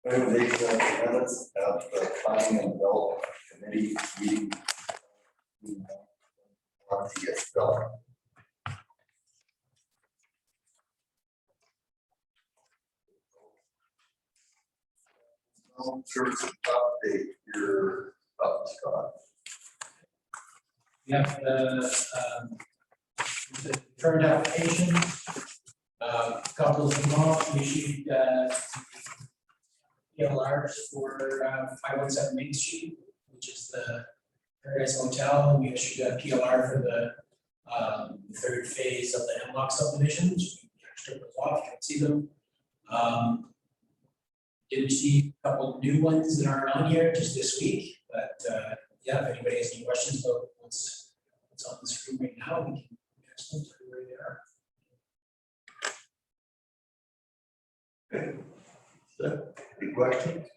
Recommendation of the minutes of the Planning and Development Committee meeting. Want to get started. Service update, you're up, Scott. We have the current application, couples involved, we issued PLRs for 517 Main Street, which is the Paradise Hotel, and we issued a PLR for the third phase of the Hemlock subdivision. Strip those off, you can see them. Did receive a couple new ones that aren't on here just this week, but yeah, if anybody has any questions about what's on the screen right now, we can ask them where they are. Okay. So, any questions?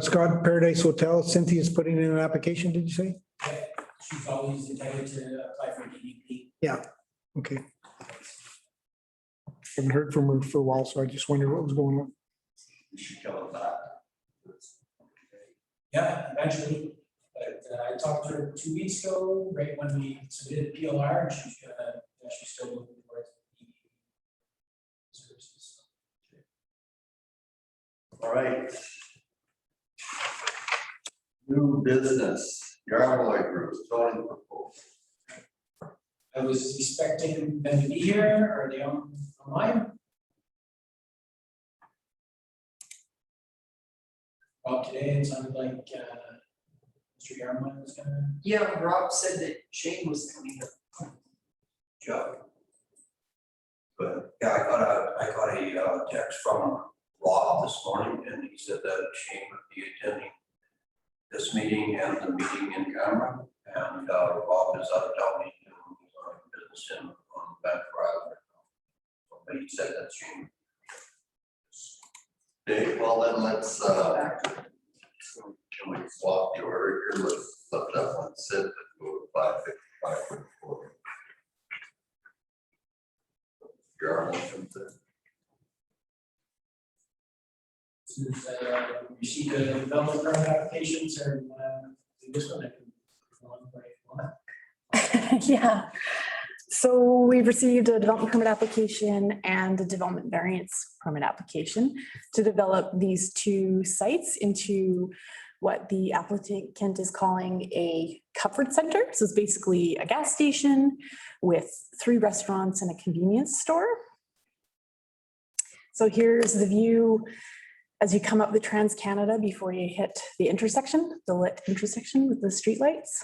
Scott, Paradise Hotel, Cynthia's putting in an application, did you say? Yeah, she's always entitled to apply for DDP. Yeah, okay. Haven't heard from her for a while, so I just wondered what was going on. You should come back. Yeah, eventually, but I talked to her 2 weeks ago, right when we submitted PLR, and she's still looking for DDP services. All right. New business, Yarmouth Group, zoning proposal. I was expecting them to be here. Are they online? Well, today it sounded like Mr. Yarmouth was gonna. Yeah, Rob said that Shane was coming up. Joe. But yeah, I got a text from Rob this morning, and he said that Shane would be attending this meeting and the meeting in camera, and Rob is out of town, he's on business on Vancouver Island. But he said that Shane. Okay, well then let's can we swap the order here? Let's let that one sit and go to 555.4. Your motion to Since received the development permit applications or this one, I can. Yeah, so we've received a development permit application and a development variance permit application to develop these two sites into what the applicant is calling a comfort center. So it's basically a gas station with 3 restaurants and a convenience store. So here's the view as you come up the Trans-Canada before you hit the intersection, the lit intersection with the streetlights.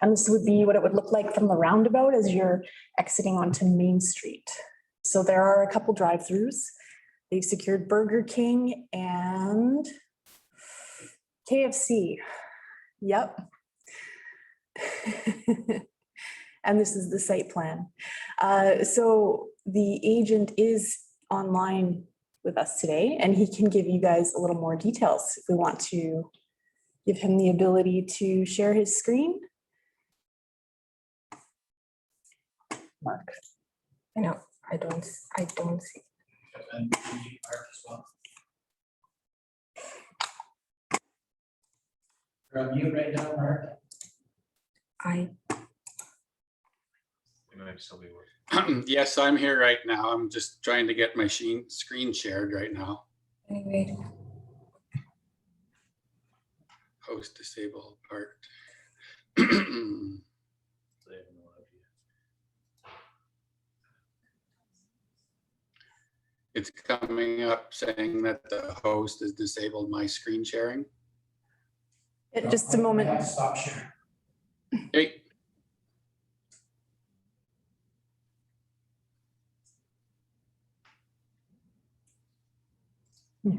And this would be what it would look like from the roundabout as you're exiting onto Main Street. So there are a couple drive-throughs. They've secured Burger King and KFC. Yep. And this is the site plan. So the agent is online with us today, and he can give you guys a little more details if we want to give him the ability to share his screen. Mark. I know, I don't see. And we are as well. You're on mute right now, Mark. Yes, I'm here right now. I'm just trying to get my screen shared right now. Anyway, Host disable part. It's coming up saying that the host has disabled my screen sharing. Just a moment. I have to stop sharing. Hey,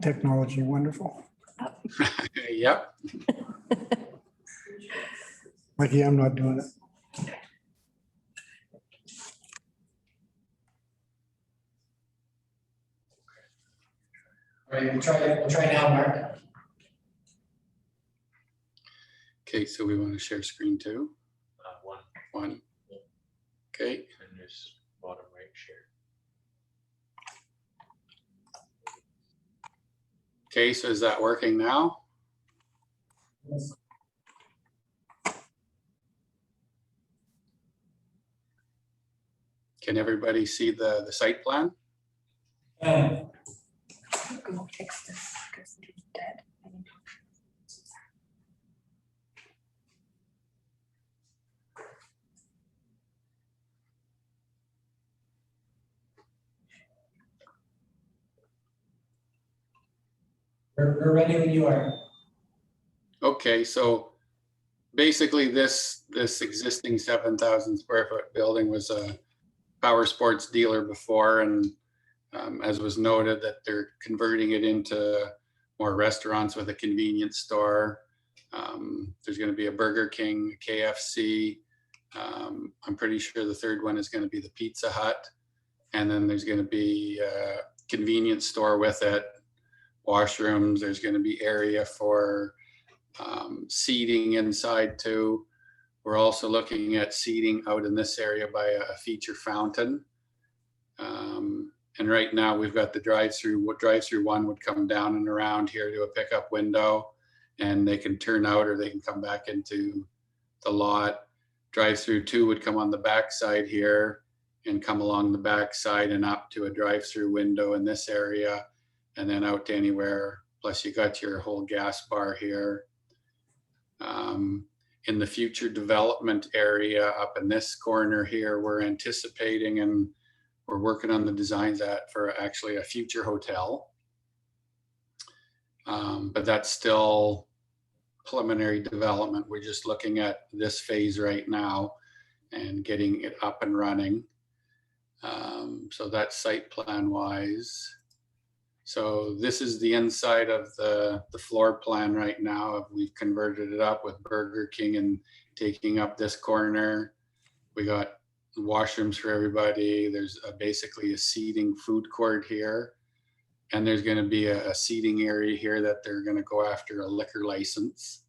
Technology, wonderful. yep. Lucky I'm not doing it. All right, we'll try now, Mark. Okay, so we want to share screen too. One. Okay. And there's bottom right share. Okay, so is that working now? Can everybody see the site plan? And Go fix this because it's dead. we're ready when you are. Okay, so basically this existing 7,000 square foot building was a power sports dealer before, and as was noted that they're converting it into more restaurants with a convenience store. There's going to be a Burger King, KFC. I'm pretty sure the third one is going to be the Pizza Hut. And then there's going to be a convenience store with it, washrooms. There's going to be area for seating inside too. We're also looking at seating out in this area by a feature fountain. And right now we've got the drive-through. Drive-through one would come down and around here to a pickup window, and they can turn out or they can come back into the lot. Drive-through two would come on the back side here and come along the back side and up to a drive-through window in this area, and then out to anywhere. Plus you got your whole gas bar here. In the future development area up in this corner here, we're anticipating and we're working on the designs for actually a future hotel. But that's still preliminary development. We're just looking at this phase right now and getting it up and running. So that's site plan wise. So this is the inside of the floor plan right now. We've converted it up with Burger King and taking up this corner. We got washrooms for everybody. There's basically a seating food court here. And there's going to be a seating area here that they're going to go after a liquor license.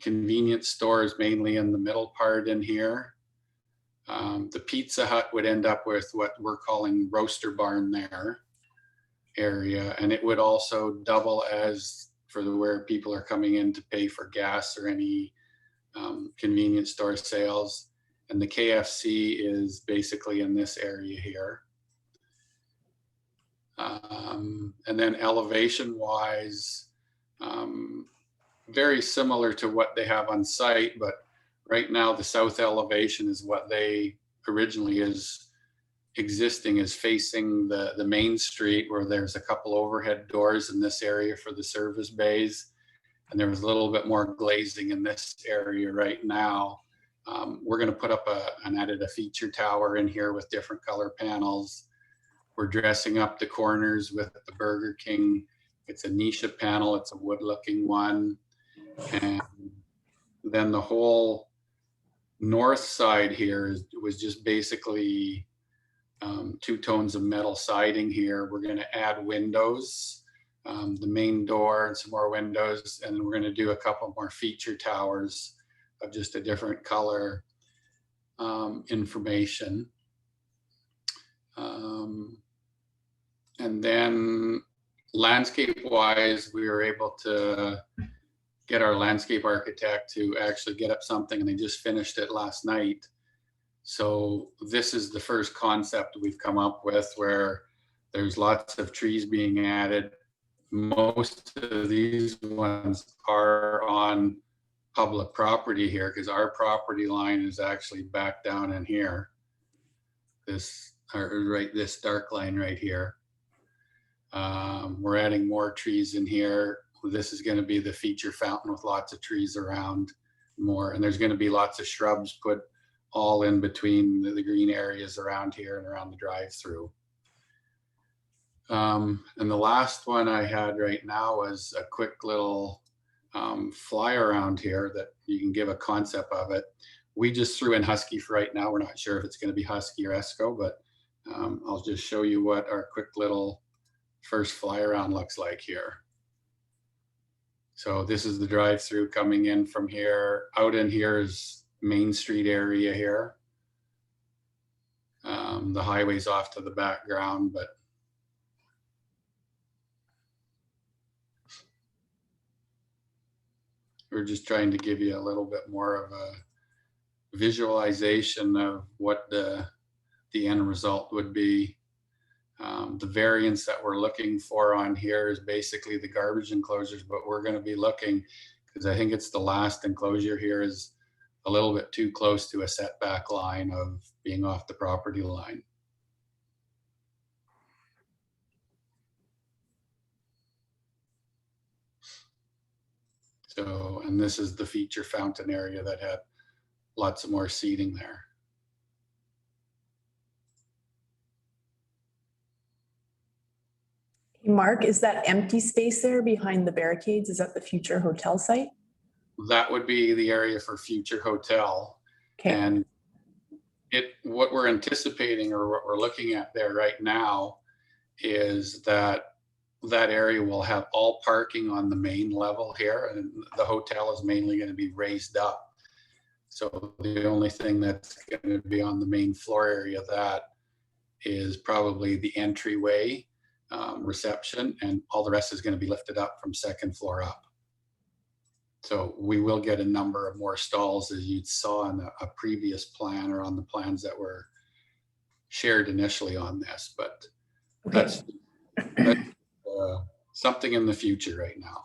Convenience stores mainly in the middle part in here. The Pizza Hut would end up with what we're calling roaster barn there area, and it would also double as for where people are coming in to pay for gas or any convenience store sales. And the KFC is basically in this area here. And then elevation wise, very similar to what they have on site, but right now the south elevation is what they originally is existing, is facing the main street, where there's a couple overhead doors in this area for the service bays. And there was a little bit more glazing in this area right now. We're going to put up and added a feature tower in here with different color panels. We're dressing up the corners with the Burger King. It's a Nisha panel. It's a wood looking one. And then the whole north side here was just basically two tones of metal siding here. We're going to add windows, the main door and some more windows. And we're going to do a couple more feature towers of just a different color information. And then landscape wise, we were able to get our landscape architect to actually get up something, and they just finished it last night. So this is the first concept we've come up with where there's lots of trees being added. Most of these ones are on public property here because our property line is actually back down in here. This dark line right here. We're adding more trees in here. This is going to be the feature fountain with lots of trees around more, and there's going to be lots of shrubs put all in between the green areas around here and around the drive-through. And the last one I had right now was a quick little fly around here that you can give a concept of it. We just threw in Husky for right now. We're not sure if it's going to be Husky or Esco, but I'll just show you what our quick little first fly around looks like here. So this is the drive-through coming in from here. Out in here is Main Street area here. The highway's off to the background, but we're just trying to give you a little bit more of a visualization of what the end result would be. The variance that we're looking for on here is basically the garbage enclosures, but we're going to be looking, because I think it's the last enclosure here is a little bit too close to a setback line of being off the property line. So, and this is the feature fountain area that had lots of more seating there. Mark, is that empty space there behind the barricades? Is that the future hotel site? That would be the area for future hotel. Okay, And what we're anticipating or what we're looking at there right now is that area will have all parking on the main level here, and the hotel is mainly going to be raised up. So the only thing that's going to be on the main floor area of that is probably the entryway, reception, and all the rest is going to be lifted up from second floor up. So we will get a number of more stalls, as you saw in a previous plan or on the plans that were shared initially on this, but that's something in the future right now.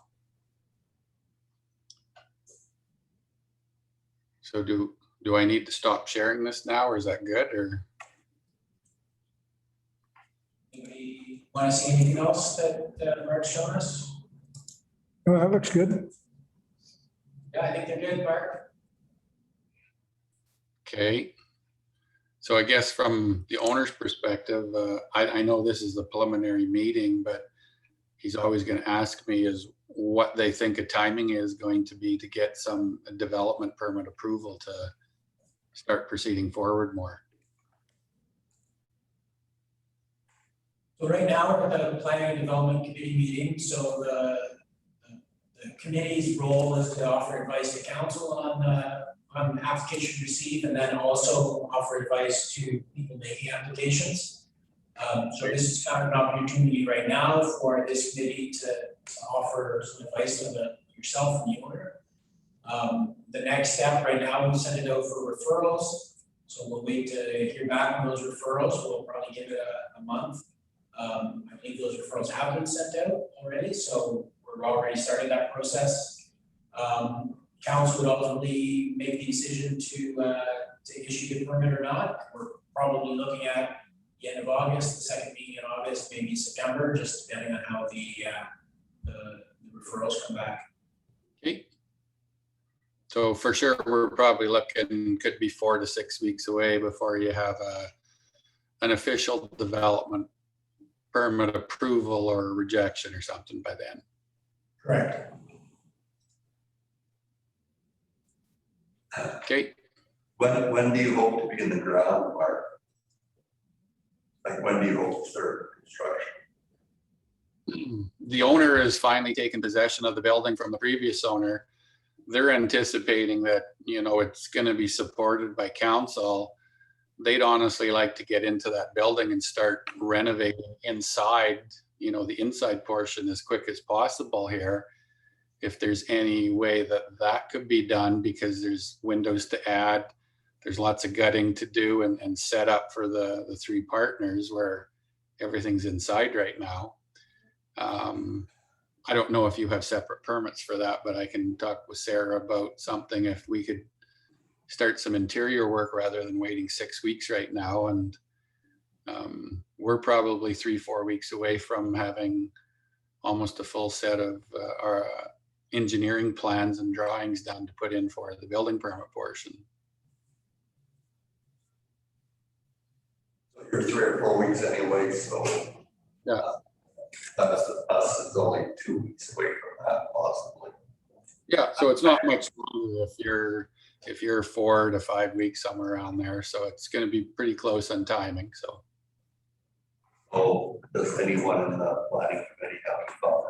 So do I need to stop sharing this now, or is that good? Or Anybody want to see anything else that Mark's shown us? Oh, that looks good. Yeah, I think they're good, Mark. okay. So I guess from the owner's perspective, I know this is the preliminary meeting, but he's always going to ask me is what they think a timing is going to be to get some development permit approval to start proceeding forward more. So right now, we're at the Planning and Development Committee meeting, so the committee's role is to offer advice to council on application received, and then also offer advice to people making applications. So this is kind of an opportunity right now for this committee to offer some advice to yourself and the owner. The next step right now, we send it out for referrals. So we'll wait to hear back on those referrals. We'll probably give it a month. I think those referrals have been sent out already, so we're already starting that process. Council would ultimately make the decision to issue the permit or not. We're probably looking at the end of August, the second meeting in August, maybe September, just depending on how the referrals come back. Okay. So for sure, we're probably looking, could be 4 to 6 weeks away before you have an official development permit approval or rejection or something by then. Correct. Okay. When do you hope to be in the ground, Mark? Like, when do you hope to start construction? The owner has finally taken possession of the building from the previous owner. They're anticipating that, you know, it's going to be supported by council. They'd honestly like to get into that building and start renovating inside, you know, the inside portion as quick as possible here. If there's any way that could be done, because there's windows to add, there's lots of gutting to do and set up for the three partners where everything's inside right now. I don't know if you have separate permits for that, but I can talk with Sarah about something if we could start some interior work rather than waiting 6 weeks right now. And we're probably 3-4 weeks away from having almost a full set of our engineering plans and drawings done to put in for the building permit portion. So you're 3 or 4 weeks anyway, so. Yeah. Us is only 2 weeks away from that possibly. Yeah, so it's not much longer if you're 4 to 5 weeks, somewhere around there. So it's going to be pretty close on timing. So. Oh, does anyone in the planning committee have a thought?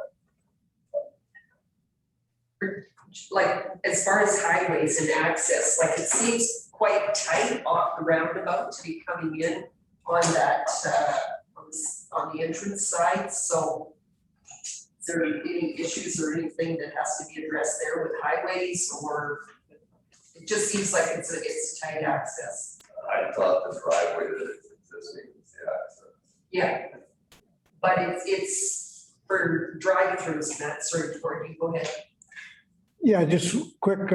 Like, as far as highways and access, like, it seems quite tight off the roundabout to be coming in on that, on the entrance side, so there any issues or anything that has to be addressed there with highways, or it just seems like it's tight access? I thought the driveway that is existing is the access. Yeah. But it's for drive-throughs, and that sort of, or you go ahead. Yeah, just quick,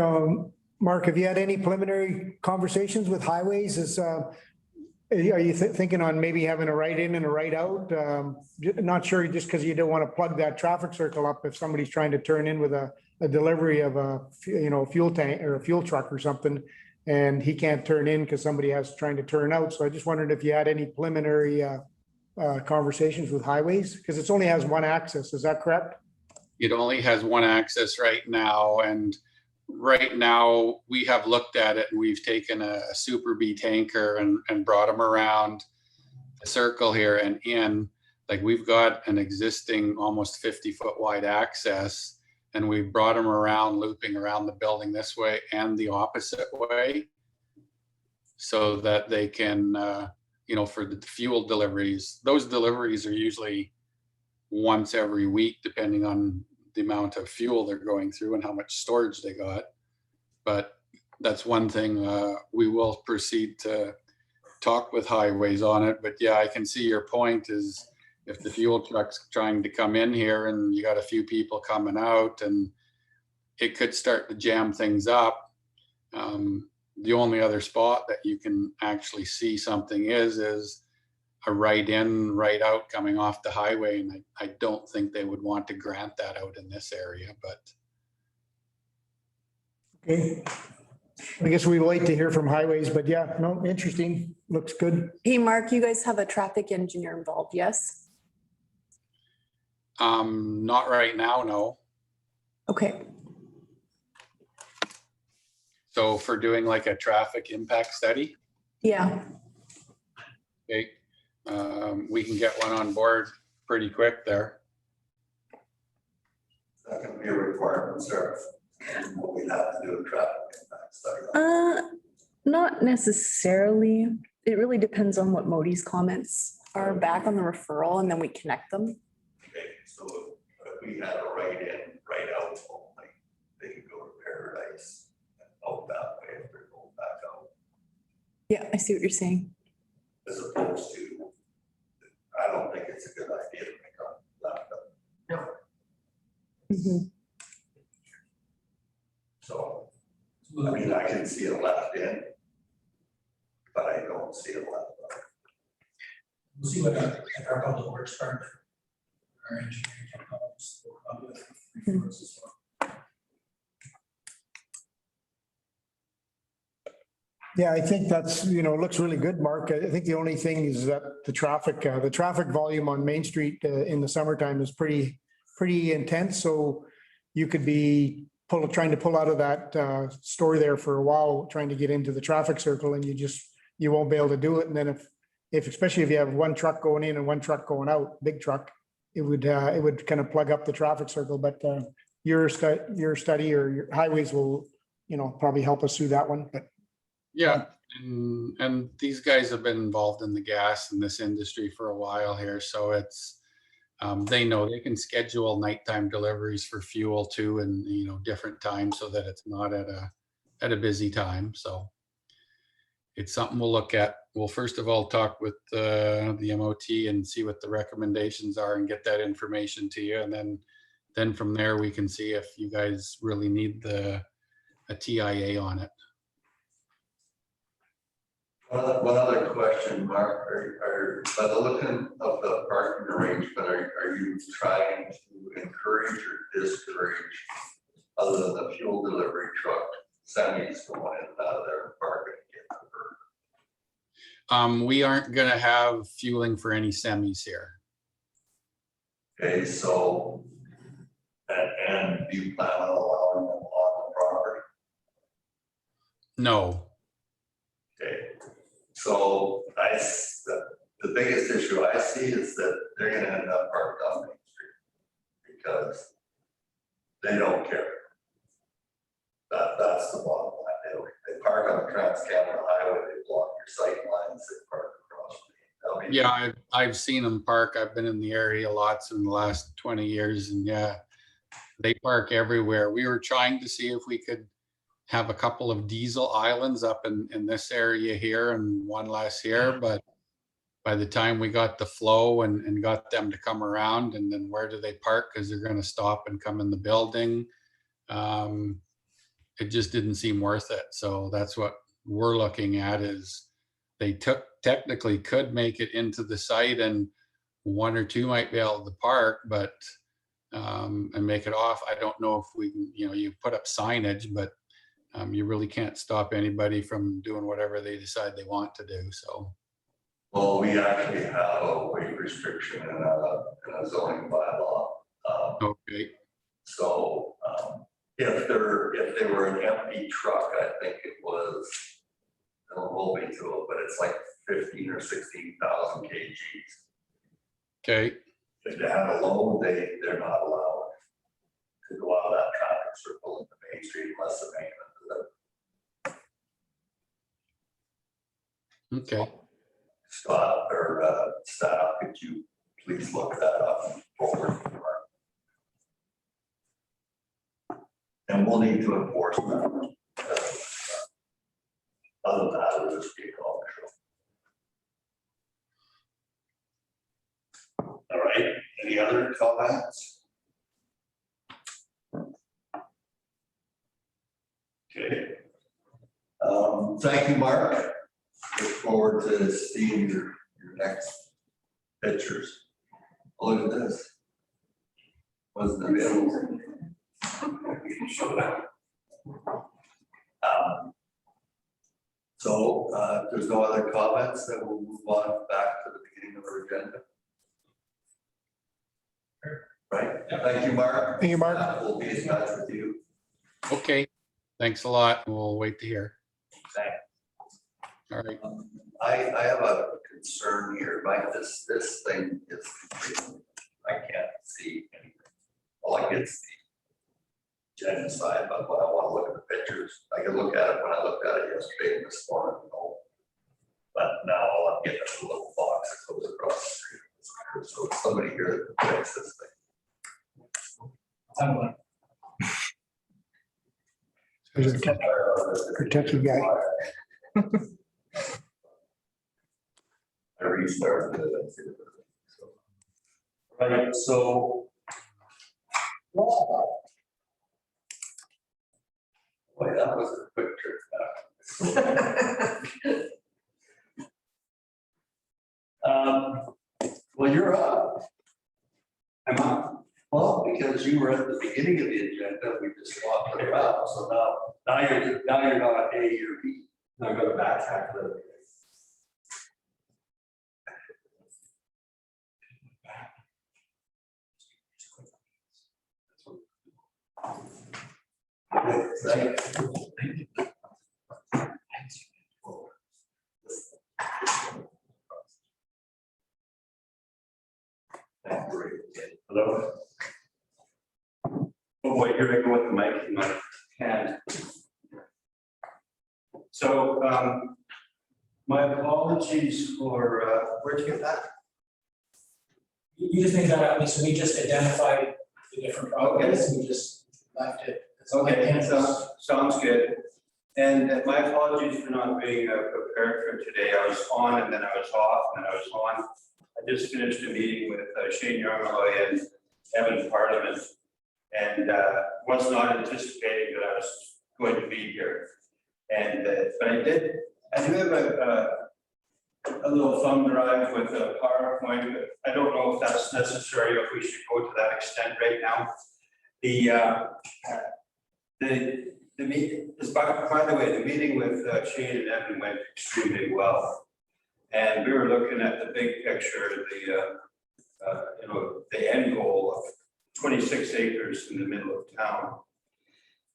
Mark, have you had any preliminary conversations with highways? Are you thinking on maybe having a right in and a right out? Not sure, just because you don't want to plug that traffic circle up if somebody's trying to turn in with a delivery of a, fuel tank or a fuel truck or something, and he can't turn in because somebody has trying to turn out. So I just wondered if you had any preliminary conversations with highways, because it only has one access. Is that correct? It only has one access right now, and right now we have looked at it and we've taken a Super B tanker and brought them around the circle here and in. Like, we've got an existing almost 50-foot wide access, and we've brought them around, looping around the building this way and the opposite way, so that they can for the fuel deliveries. Those deliveries are usually once every week, depending on the amount of fuel they're going through and how much storage they got. But that's one thing we will proceed to talk with highways on it. But yeah, I can see your point is if the fuel truck's trying to come in here and you got a few people coming out, and it could start to jam things up. The only other spot that you can actually see something is a right in, right out coming off the highway. And I don't think they would want to grant that out in this area, but. Okay. I guess we wait to hear from highways, but yeah, no, interesting. Looks good. Hey, Mark, you guys have a traffic engineer involved, yes? Not right now, no. Okay. So for doing like a traffic impact study, Yeah. okay, we can get one on board pretty quick there. That can be a requirement, sir. We have to do a traffic impact study. Not necessarily. It really depends on what Modi's comments are back on the referral, and then we connect them. Okay, so if we had a right in, right out only, they could go to Paradise and out that way if they're going back out, Yeah, I see what you're saying. as opposed to, I don't think it's a good idea to make a left up. Mhm. So, I mean, I can see a left in, but I don't see a left out. We'll see what our public works department, our engineering can help us with as well. Yeah, I think that's, looks really good, Mark. I think the only thing is that the traffic volume on Main Street in the summertime is pretty intense. So you could be trying to pull out of that store there for a while, trying to get into the traffic circle, and you won't be able to do it. And then especially if you have one truck going in and one truck going out, big truck, it would kind of plug up the traffic circle. But your study or your highways will, probably help us through that one. But Yeah, and these guys have been involved in the gas in this industry for a while here, so it's they know they can schedule nighttime deliveries for fuel too, and different times so that it's not at a busy time. So it's something we'll look at. We'll first of all talk with the MOT and see what the recommendations are and get that information to you, and then from there we can see if you guys really need a TIA on it. One other question, Mark, by the looking of the parking arrangement, are you trying to encourage or discourage, other than the fuel delivery truck, semis going in and out of there and parking again? We aren't gonna have fueling for any semis here. Okay, so, and do you plan on allowing them on the property? No. Okay, so the biggest issue I see is that they're gonna end up parked on Main Street because they don't care. That's the bottom line. They park on the Trans Canada Highway, they block your sight lines, they park across the Yeah, I've seen them park. I've been in the area lots in the last 20 years and yeah, they park everywhere. We were trying to see if we could have a couple of diesel islands up in this area here and one last year, but by the time we got the flow and got them to come around and then where do they park? Because they're going to stop and come in the building. It just didn't seem worth it. So that's what we're looking at is they technically could make it into the site and one or two might be able to park, but and make it off. I don't know if we can, you put up signage, but you really can't stop anybody from doing whatever they decide they want to do. So. Well, we actually have a weight restriction in a zoning bylaw. Okay. So if they were an empty truck, I think it was, don't hold me to it, but it's like 15 or 16,000 kgs. Okay. If they have a load, they're not allowed to go out of that traffic circle into Main Street unless the maintenance. Okay. Scott or staff, could you please look that up forward? And we'll need to enforce that. Other than that, it'll just be a call control. All right, any other comments? Okay. Thank you, Mark. Look forward to seeing your next pictures. Look at this. Wasn't available. We can show that. So if there's no other comments, then we'll move on back to the beginning of our agenda. Right? Thank you, Mark. Thank you, Mark. We'll be in touch with you. Okay. Thanks a lot. We'll wait to hear. Thanks. All right. I have a concern here, Mike. This thing is, I can't see anything. All I get is the agenda side, but when I want to look at the pictures, I can look at it when I looked at it yesterday and this morning. But now all I'm getting is a little box that goes across the street. So it's somebody here that makes this thing. There's a techie guy. I restarted it. Right, so. Boy, that was a quick trip back. Well, you're up. I'm up. Well, because you were at the beginning of the agenda, we just swapped it around. So now you're not A, you're B. Now I'm gonna backtrack a little bit. Hello. Oh boy, here I go with the mic in my hand. So my apologies for, where'd you get that? You just made that up, so we just identified the different properties, and we just left it. Okay, sounds good. And my apologies for not being prepared for today. I was on and then I was off and then I was on. I just finished a meeting with Shane Yarmaloy and Evan Parliament and was not anticipating that I was going to be here. And but I do have a little thumb drive with a PowerPoint, but I don't know if that's necessary or if we should go to that extent right now. The meeting, by the way, the meeting with Shane and Evan went extremely well. And we were looking at the big picture, the end goal of 26 acres in the middle of town.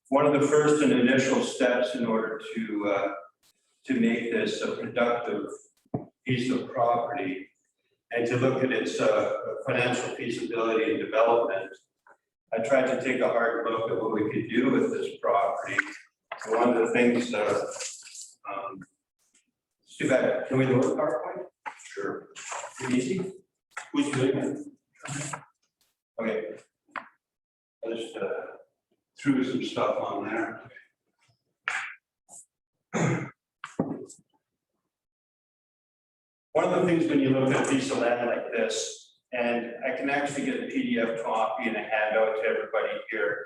One of the first and initial steps in order to make this a productive piece of property and to look at its financial feasibility and development, I tried to take a hard look at what we could do with this property. So one of the things, it's too bad, can we do a PowerPoint? Sure. Easy? Who's doing it? Okay. I just threw some stuff on there. One of the things when you look at a piece of land like this, and I can actually get a PDF copy and a handout to everybody here.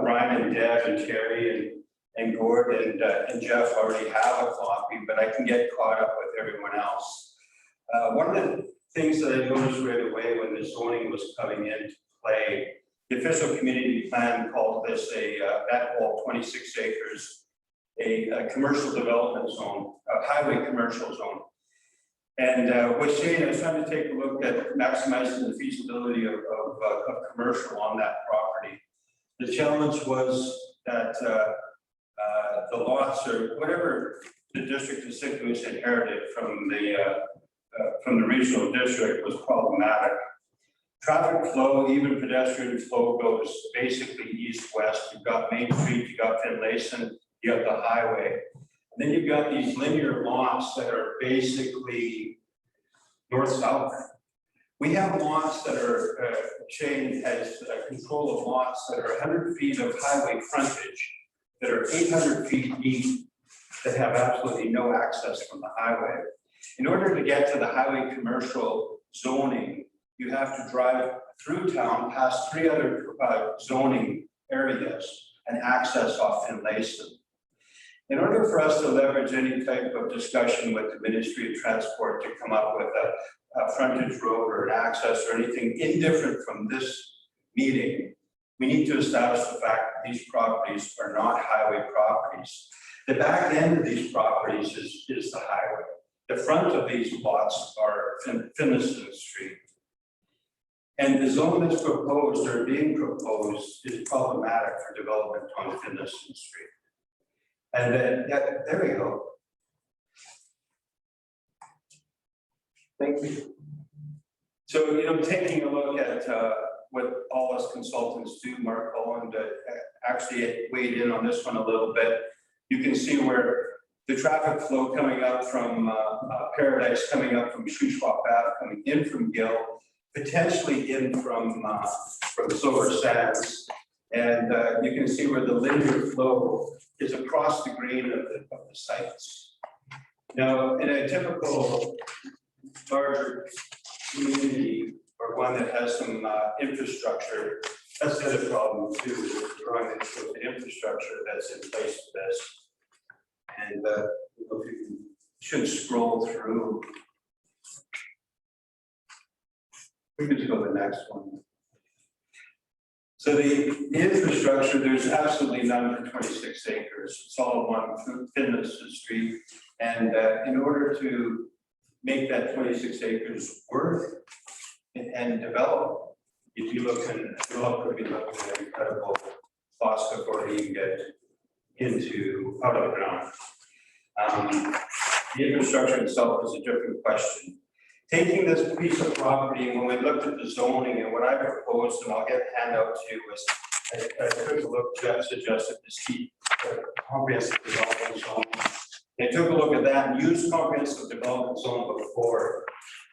Brian and Deb and Terry and Gord and Jeff already have a copy, but I can get caught up with everyone else. One of the things that I noticed right away when the zoning was coming into play, the official community plan called this that whole 26 acres, a commercial development zone, a highway commercial zone. And with Shane, I was trying to take a look at maximizing the feasibility of commercial on that property. The challenge was that the lots or whatever the district of St. Louis inherited from the regional district was problematic. Traffic flow, even pedestrian flow, goes basically east-west. You've got Main Street, you've got Finlayson, you got the highway. And then you've got these linear lots that are basically north-south. We have lots that are, Shane has control of lots that are 100 feet of highway frontage, that are 800 feet deep, that have absolutely no access from the highway. In order to get to the highway commercial zoning, you have to drive through town past 3 other zoning areas and access off Finlayson. In order for us to leverage any type of discussion with the Ministry of Transport to come up with a frontage road or an access or anything indifferent from this meeting, we need to establish the fact that these properties are not highway properties. The back end of these properties is the highway. The front of these lots are Finlayson Street. And the zone that's proposed or being proposed is problematic for development on Finlayson Street. And then, there we go. Thank you. So, taking a look at what all us consultants do, Mark Holland actually weighed in on this one a little bit. You can see where the traffic flow coming up from Paradise, coming up from Shuswap Ave, coming in from Gill, potentially in from Silver Sands. And you can see where the linear flow is across the green of the sites. Now, in a typical larger community or one that has some infrastructure, that's the other problem too, is drawing the infrastructure that's in place for this. And if you should scroll through. We can just go to the next one. So the infrastructure, there's absolutely none for 26 acres. It's all along Finlayson Street. And in order to make that 26 acres worth and develop, you'd be looking, we'll be looking at incredible cost before you can get into out of the ground. The infrastructure itself is a different question. Taking this piece of property, and when we looked at the zoning and what I proposed, and I'll get a handout to you, was I took a look, Jeff suggested this comprehensive development zone. I took a look at that and used comprehensive development zone before.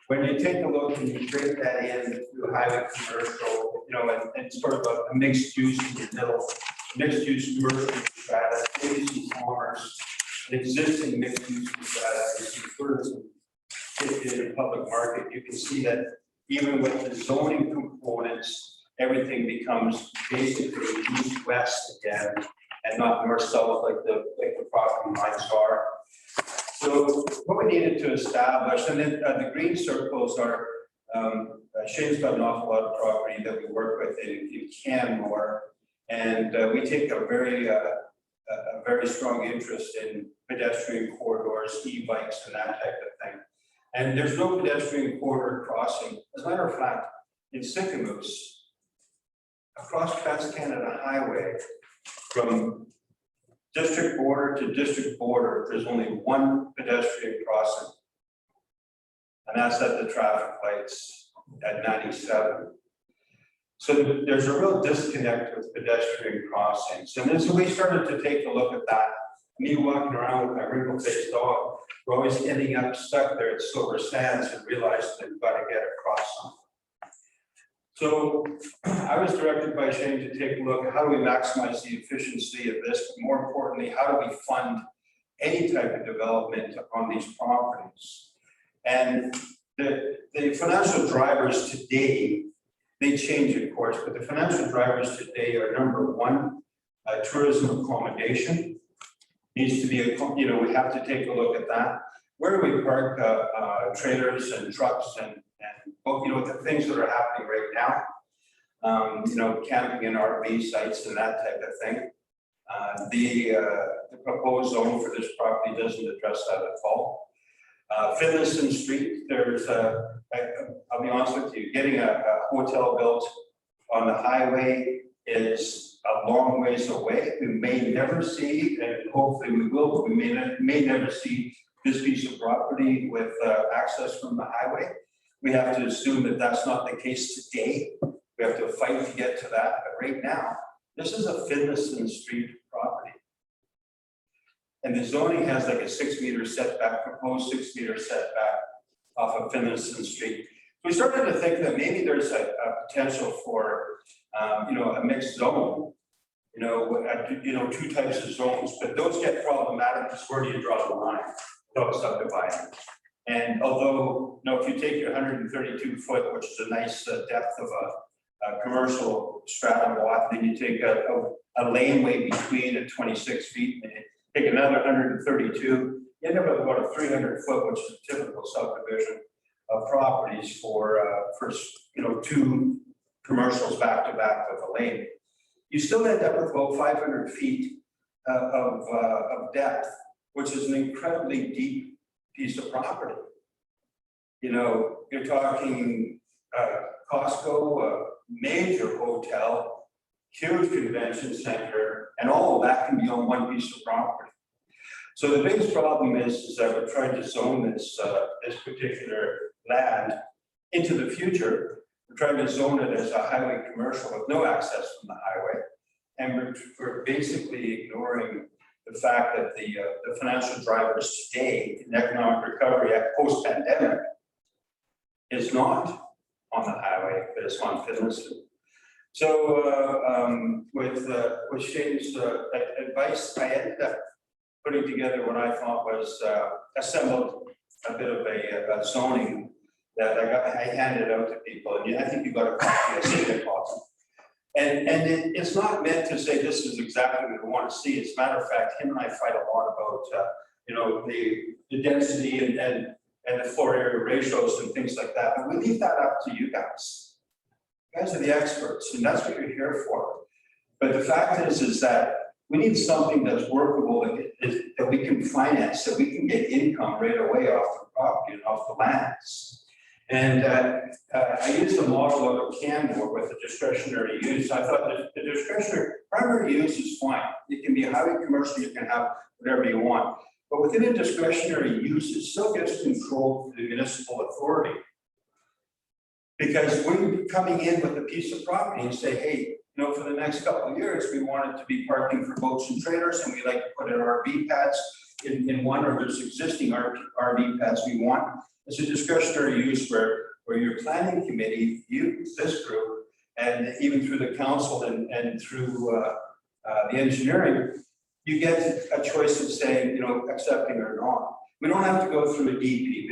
When you take a look and you break that in through highway commercial, and sort of a mixed use in the middle, mixed use commercial strata, maybe some commerce, an existing mixed use strata, some tourism in a public market, you can see that even with the zoning components, everything becomes basically east-west again and not north-south like the property lines are. So what we needed to establish, and then the green circles are, Shane's got an awful lot of property that we work with in Canmore, and we take a very strong interest in pedestrian corridors, e-bikes, and that type of thing. And there's no pedestrian corridor crossing. As a matter of fact, in Sycamoose, across Trans-Canada Highway, from district border to district border, there's only one pedestrian crossing. And that's at the traffic lights at 97. So there's a real disconnect with pedestrian crossings. And then so we started to take a look at that. Me walking around with my wrinkle-faced dog, we're always ending up stuck there at Silver Sands and realize that we've got to get across something. So I was directed by Shane to take a look at how do we maximize the efficiency of this, but more importantly, how do we fund any type of development on these properties? And the financial drivers today, they change of course, but the financial drivers today are number one, tourism accommodation. Needs to be, we have to take a look at that. Where do we park trailers and trucks and the things that are happening right now? Camping and RV sites and that type of thing. The proposed zone for this property doesn't address that at all. Finlayson Street, I'll be honest with you, getting a hotel built on the highway is a long ways away. We may never see, and hopefully we will, but we may never see this piece of property with access from the highway. We have to assume that that's not the case today. We have to fight to get to that, but right now, this is a Finlayson Street property. And the zoning has like a 6 meter setback, proposed 6 meter setback off of Finlayson Street. So we started to think that maybe there's a potential for, a mixed zone, two types of zones, but those get problematic because where do you draw the line? Don't subdivide. And although, if you take your 132 foot, which is a nice depth of a commercial strata lot, then you take a laneway between at 26 feet, and take another 132, you end up with about a 300 foot, which is a typical subdivision of properties for two commercials back to back with a lane. You still end up with about 500 feet of depth, which is an incredibly deep piece of property. You're talking Costco, a major hotel, huge convention center, and all of that can be on one piece of property. So the biggest problem is that we're trying to zone this particular land into the future. We're trying to zone it as a highway commercial with no access from the highway. And we're basically ignoring the fact that the financial drivers today in economic recovery at post-pandemic is not on the highway, but it's on Finlayson. So with Shane's advice, I ended up putting together what I thought was assembled a bit of a zoning that I handed out to people, and I think you got a copy, I seen a copy. And it's not meant to say this is exactly what we want to see. As a matter of fact, him and I fight a lot about the density and the floor area ratios and things like that. But we leave that up to you guys. You guys are the experts, and that's what you're here for. But the fact is that we need something that's workable, that we can finance, that we can get income right away off the property and off the lands. And I used a model of a Canmore with a discretionary use. I thought that the discretionary primary use is fine. It can be a highway commercial, you can have whatever you want. But within a discretionary use, it still gets controlled through the municipal authority. Because we're coming in with a piece of property and say, hey, for the next couple of years, we want it to be parking for boats and trailers, and we like to put in RV pads in one, or there's existing RV pads we want. It's a discretionary use where your planning committee, this group, and even through the council and through the engineering, you get a choice of saying, accepting or not. We don't have to go through a DP.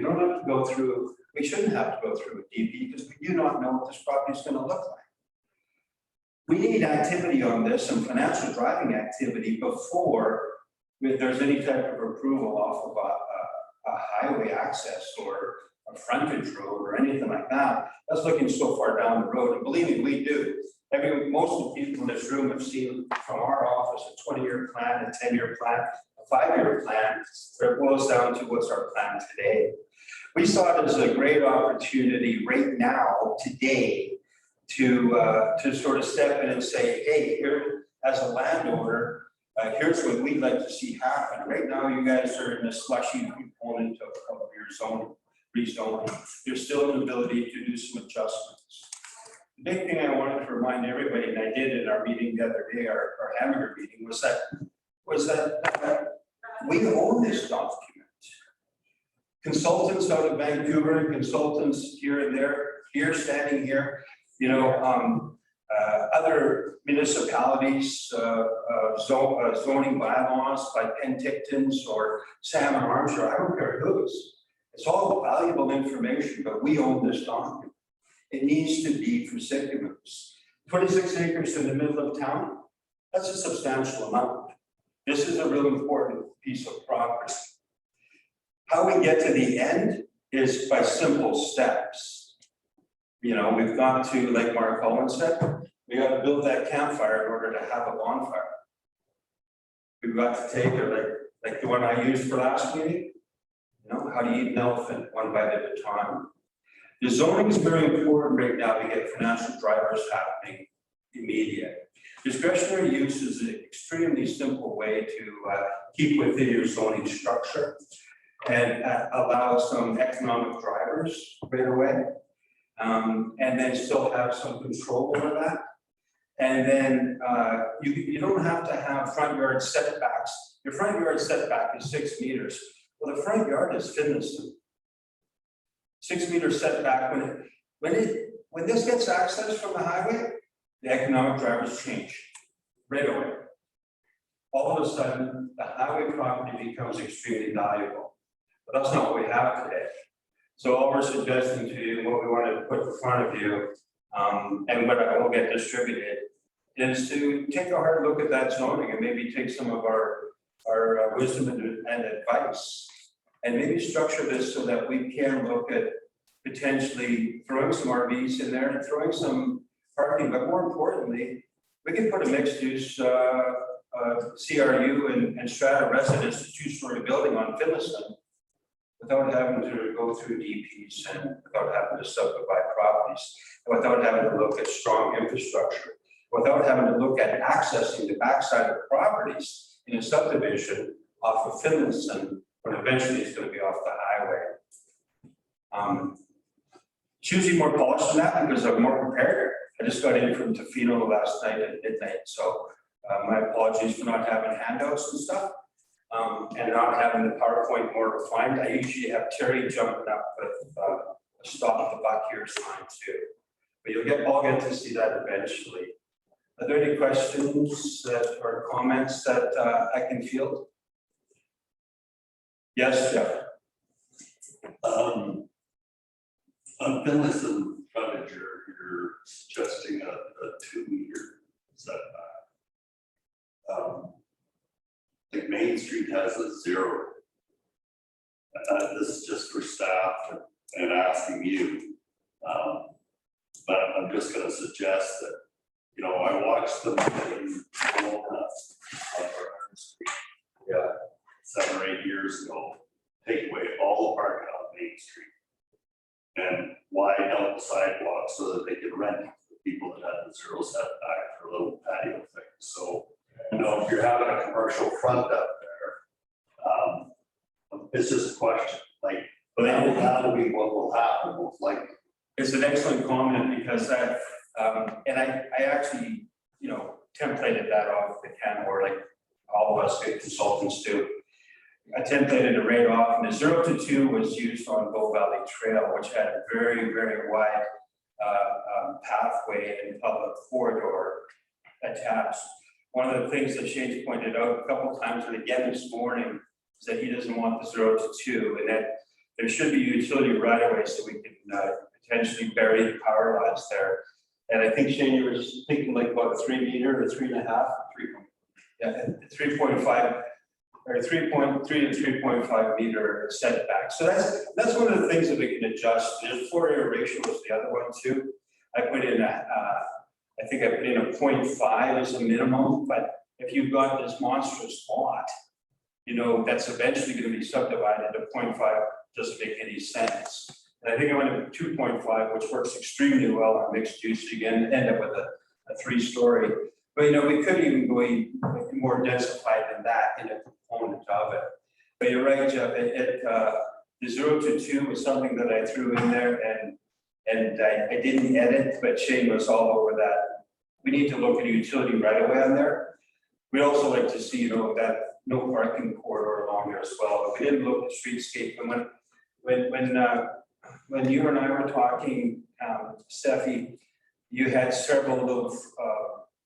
We shouldn't have to go through a DP because we do not know what this property is going to look like. We need activity on this, some financial driving activity before there's any type of approval off of a highway access or a frontage road or anything like that. That's looking so far down the road. And believe me, we do. Most of the people in this room have seen from our office a 20-year plan, a 10-year plan, a 5-year plan, where it boils down to what's our plan today. We saw it as a great opportunity right now, today, to sort of step in and say, hey, here, as a landowner, here's what we'd like to see happen. Right now, you guys are in the slushy component of your rezoning. There's still an ability to do some adjustments. The big thing I wanted to remind everybody, and I did in our meeting the other day, our hamburger meeting, was that we own this document. consultants out of Vancouver and consultants here and there, here standing here, you know, other municipalities, zoning bylaws like Penticton's or Salmon Arms, or I don't care whose. It's all valuable information, but we own this document. It needs to be for Sycamores. 26 acres in the middle of town, that's a substantial amount. This is a real important piece of property. How we get to the end is by simple steps. You know, we've got to, like Mark Cullen said, we got to build that campfire in order to have a bonfire. We've got to take it like the one I used for last meeting. You know, how do you eat an elephant one bite at a time? The zoning is very important right now to get financial drivers happening immediate. Discretionary use is an extremely simple way to keep within your zoning structure and allow some economic drivers right away. And then still have some control over that. And then you don't have to have front yard setbacks. Your front yard setback is 6 meters. Well, the front yard is Finlayson. 6 meter setback. When this gets accessed from the highway, the economic drivers change right away. All of a sudden, the highway property becomes extremely valuable. But that's not what we have today. So all we're suggesting to you, what we want to put in front of you, and what will get distributed, is to take a hard look at that zoning and maybe take some of our wisdom and advice, and maybe structure this so that we can look at potentially throwing some RVs in there and throwing some parking, but more importantly, we can put a mixed use CRU and strata residence, a 2-story building on Finlayson, without having to go through DPs and without having to subdivide properties, and without having to look at strong infrastructure, without having to look at accessing the backside of properties in a subdivision off of Finlayson, when eventually it's going to be off the highway. It's usually more polished than that because I'm more prepared. I just got in from Tofino last night at midnight, so my apologies for not having handouts and stuff. And not having the PowerPoint more refined. I usually have Terry jumping up with a stop the buck here sign too. But all get to see that eventually. Are there any questions or comments that I can field? Yes, Jeff. On Finlayson frontage, you're suggesting a 2 meter setback. I think Main Street has a 0. This is just for staff and asking you. But I'm just going to suggest that, you know, I watched them in Walnuts on our Street, 7 or 8 years ago, take away all the parking on Main Street and widen out the sidewalk so that they could rent for people that had the 0 setback for a little patio thing. So, you know, if you're having a commercial front up there, it's just a question. Like, but that'll be what will happen most likely. It's an excellent comment because that, and I actually, you know, templated that off the CAMOR, like all of us good consultants do. I templated it right off, and the 0 to 2 was used on Bow Valley Trail, which had a very, very wide pathway and public corridor attached. One of the things that Shane's pointed out a couple of times, and again this morning, is that he doesn't want the 0 to 2, and that there should be utility right away so we can potentially bury the power lines there. And I think Shane, you were thinking like what, a 3 meter or 3.5? 3.5 or 3.3 to 3.5 meter setback. So that's one of the things that we can adjust. The floor area ratio was the other one too. I put in I think I put in a 0.5 as a minimum, but if you've got this monstrous lot, you know, that's eventually going to be subdivided to 0.5 doesn't make any sense. And I think I went to 2.5, which works extremely well on mixed use. You can end up with a 3-story. But you know, we could even go more densified than that in a component of it. But you're right, Jeff. The 0 to 2 was something that I threw in there, and I didn't edit, but Shane was all over that. We need to look at a utility right away on there. We also like to see, you know, that no parking corridor along there as well. But we didn't look at streetscape. And when you and I were talking, Steffi, you had several of,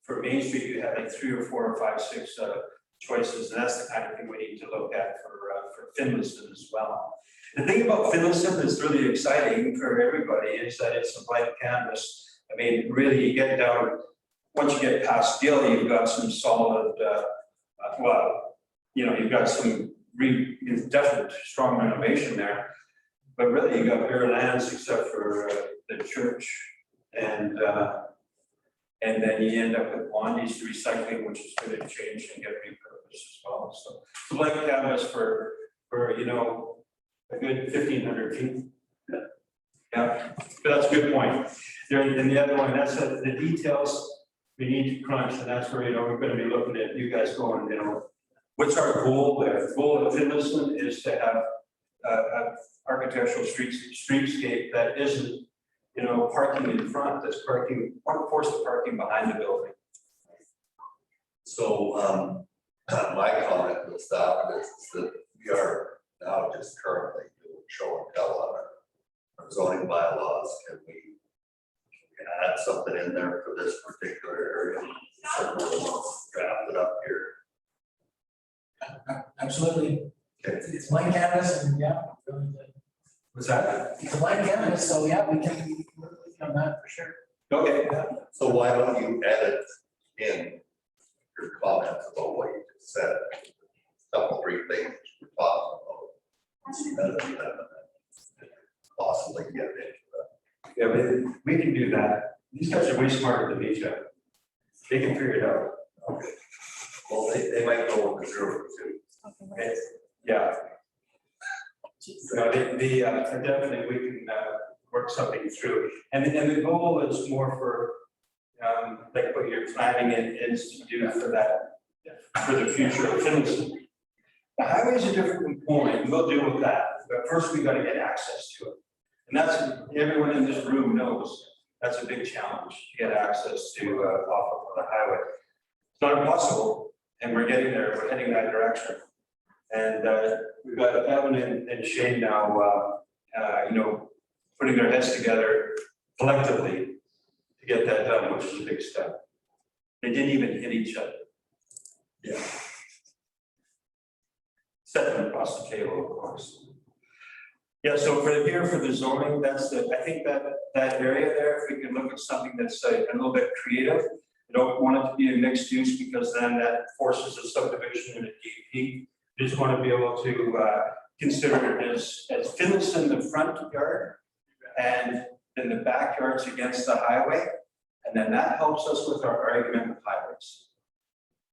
for Main Street, you had like 3 or 4 or 5, 6 choices, and that's the kind of thing we need to look at for Finlayson as well. The thing about Finlayson that's really exciting for everybody is that it's a blank canvas. I mean, really, you get down, once you get past Gill, you've got some solid, well, you know, you've got some definite strong renovation there. But really, you got bare lands except for the church, and then you end up with Wandy's recycling, which is going to change and get repurposed as well. So it's a blank canvas for you know, a good 1,500 feet. Yeah, but that's a good point. There, and the other one, that's the details we need to crunch, and that's where, you know, we're going to be looking at you guys going, you know, what's our goal there? The goal of Finlayson is to have a architectural streetscape that isn't, you know, parking in front, that's parking, force the parking behind the building. So, my comment with that is that we are now just currently doing show and tell on our zoning bylaws. Can we add something in there for this particular area? So we'll draft it up here. Absolutely. Okay. It's blank canvas and yeah. Really good. What's that? It's a blank canvas, so yeah, we can work on that for sure. Okay. So why don't you edit in your comments about what you just said? Couple, 3 things we're talking about. Possibly get into Yeah, we can do that. These guys are way smarter than me, Jeff. They can figure it out. that. Okay. Well, they might go with 0 too. Okay. Yeah. No, definitely we can work something through. And the goal is more for, like what you're planning it is to do for that, for the future of Finlayson. The highway's a different component, and we'll deal with that. But first, we got to get access to it. And that's, everyone in this room knows, that's a big challenge, to get access to off of the highway. It's not impossible, and we're getting there, we're heading that direction. And we've got Evan and Shane now, you know, putting their heads together collectively to get that done, which is a big step. They didn't even hit each other. Yeah. Set them across the table, of course. Yeah, so for the zoning, that's the, I think that area there, if we can look at something that's a little bit creative. I don't want it to be a mixed use because then that forces a subdivision in a DP. Just want to be able to consider it as Finlayson the front yard and then the backyards against the highway. And then that helps us with our argument with highways.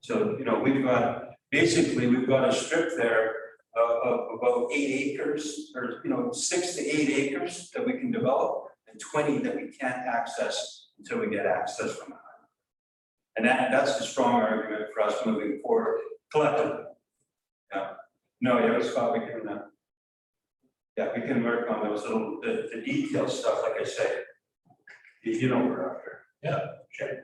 So, you know, we've got a strip there of about 8 acres, or, you know, 6 to 8 acres that we can develop and 20 that we can't access until we get access from the highway. And that's a strong argument for us moving forward collectively. Yeah. No, yeah, Scott, we can, we can work on those little, the detailed stuff, like I say. You know what we're after. Yeah. Okay.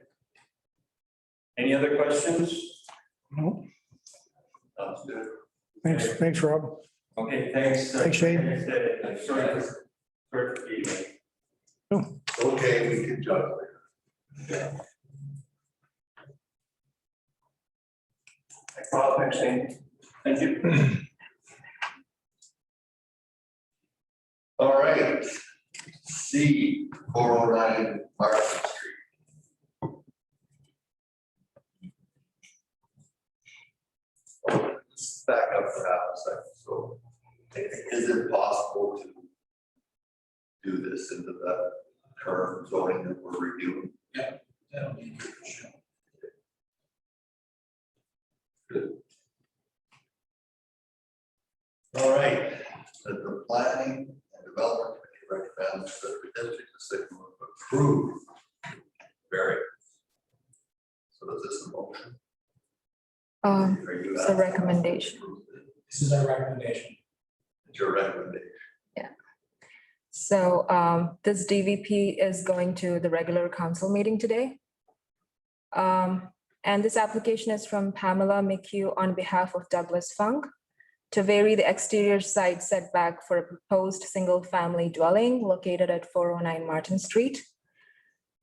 Any other questions? No, Sounds good. thanks, Rob. Okay, thanks. Thanks, Shane. Sorry for being late. Okay, we can juggle it. Well, thanks, Shane. Thank you. All right. C, 409 Market Street. Let's back up for half a second. So is it possible to do this into the current zoning that we're reviewing? That'll be good for sure. Good. All right, the planning and development committee recommends that the district decision approve variance. So is this a motion? Are you It's a asking recommendation. to approve it? This is our recommendation. It's your recommendation. So this DVP is going to the regular council meeting today. And this application is from Pamela McHugh on behalf of Douglas Funk. to vary the exterior side setback for a proposed single-family dwelling located at 409 Martin Street.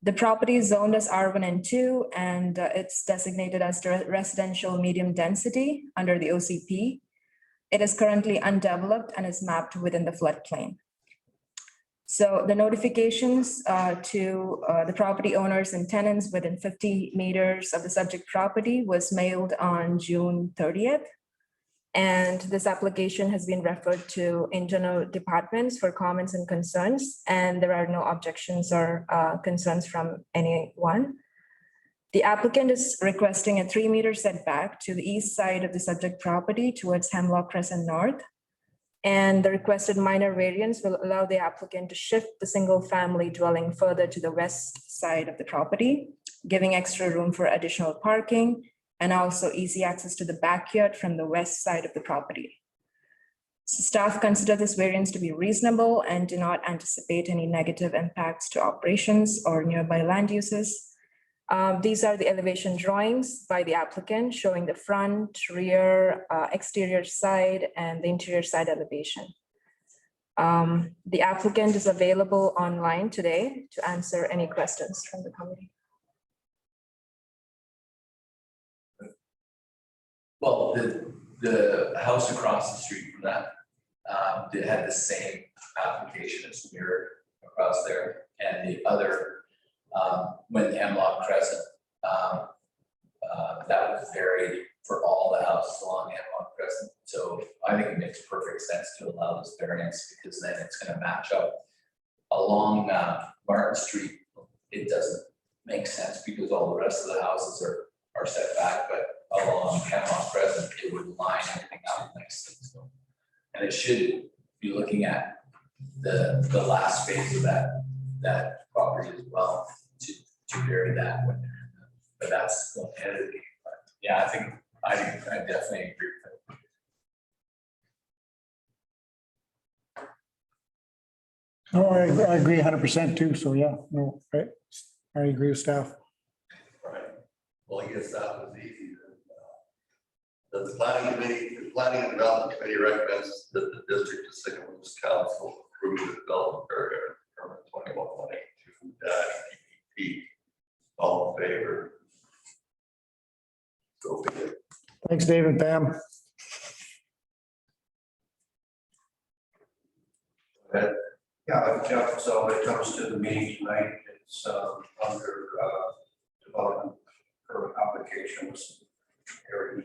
The property is zoned as R1 and 2, and it's designated as residential medium density under the OCP. It is currently undeveloped and is mapped within the floodplain. So the notifications to the property owners and tenants within 50 meters of the subject property was mailed on June 30th. And this application has been referred to internal departments for comments and concerns, and there are no objections or concerns from anyone. The applicant is requesting a 3-meter setback to the east side of the subject property towards Hemlock Crescent North. And the requested minor variance will allow the applicant to shift the single-family dwelling further to the west side of the property, giving extra room for additional parking and also easy access to the backyard from the west side of the property. So staff consider this variance to be reasonable and do not anticipate any negative impacts to operations or nearby land uses. These are the elevation drawings by the applicant showing the front, rear, exterior side, and the interior side elevation. The applicant is available online today to answer any questions from the committee. Well, the house across the street from that, it had the same application as mirrored across there, and the other, when the Hemlock Crescent, that was varied for all the houses along Hemlock Crescent. So I think it makes perfect sense to allow this variance, because then it's gonna match up along Martin Street. It doesn't make sense because all the rest of the houses are set back, but along Hemlock Crescent, it would line everything out nicely. So, and it should be looking at the last phase of that property as well to vary that one. But that's the end of the game. But yeah, I definitely agree with it. No, I agree 100% too. So yeah, no, right. I agree with staff. Right. Well, I guess that was easy. The planning and development committee recommends that the district of St. Louis Council approve the development area permit 21-182-DP. All in favor? So be it. Thanks, Dave and Pam. Yeah, Jeff, so when it comes to the meeting tonight, it's under development permit applications area.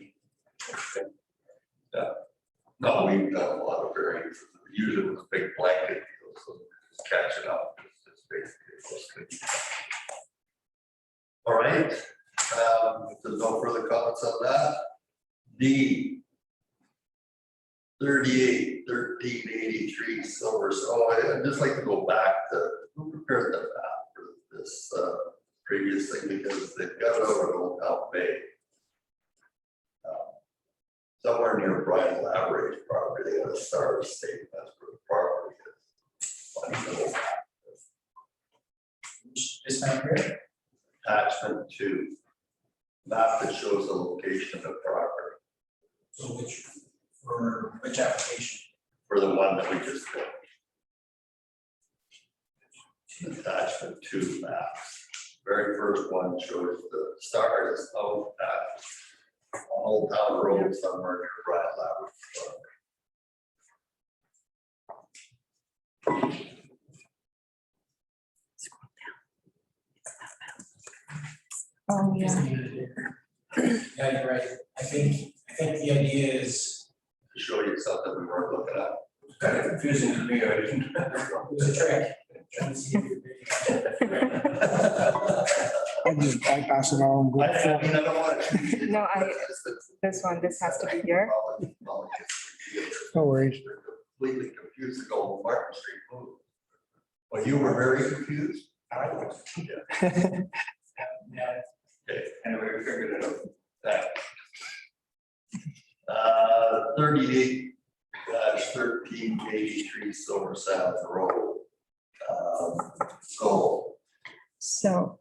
No, we've done a lot of variances. Usually it was a big blanket deal, so just catch it up. It's basically what's good. All right, if there's no further comments on that, D 38-1383 Silver. So I'd just like to go back to who prepared the map for this previous thing, because they've got it over at Old Town Bay. Somewhere near Brian Lavery's property, they got a star state, that's where the property is. Funny little map. This map here, Attachment 2, map that shows the location of the property so for which application? for the one that we just did. Attachment 2 maps. Very first one shows the star is out at Old Town Road somewhere near Brian Lavery's property. Oh, yeah. Yeah, you're right. I think the idea is, To show you something we weren't looking at. Kind of confusing to me. I didn't. it was a trick. Trying to see if you're I just bypass it all and go. I mean, I don't want to. No, this has to be here. No worries. They're completely confused to go Martin Street move. Well, you were very confused? I was. Yeah. Okay. Anyway, we figured it out. That. 38-1383 Silver South Road. So So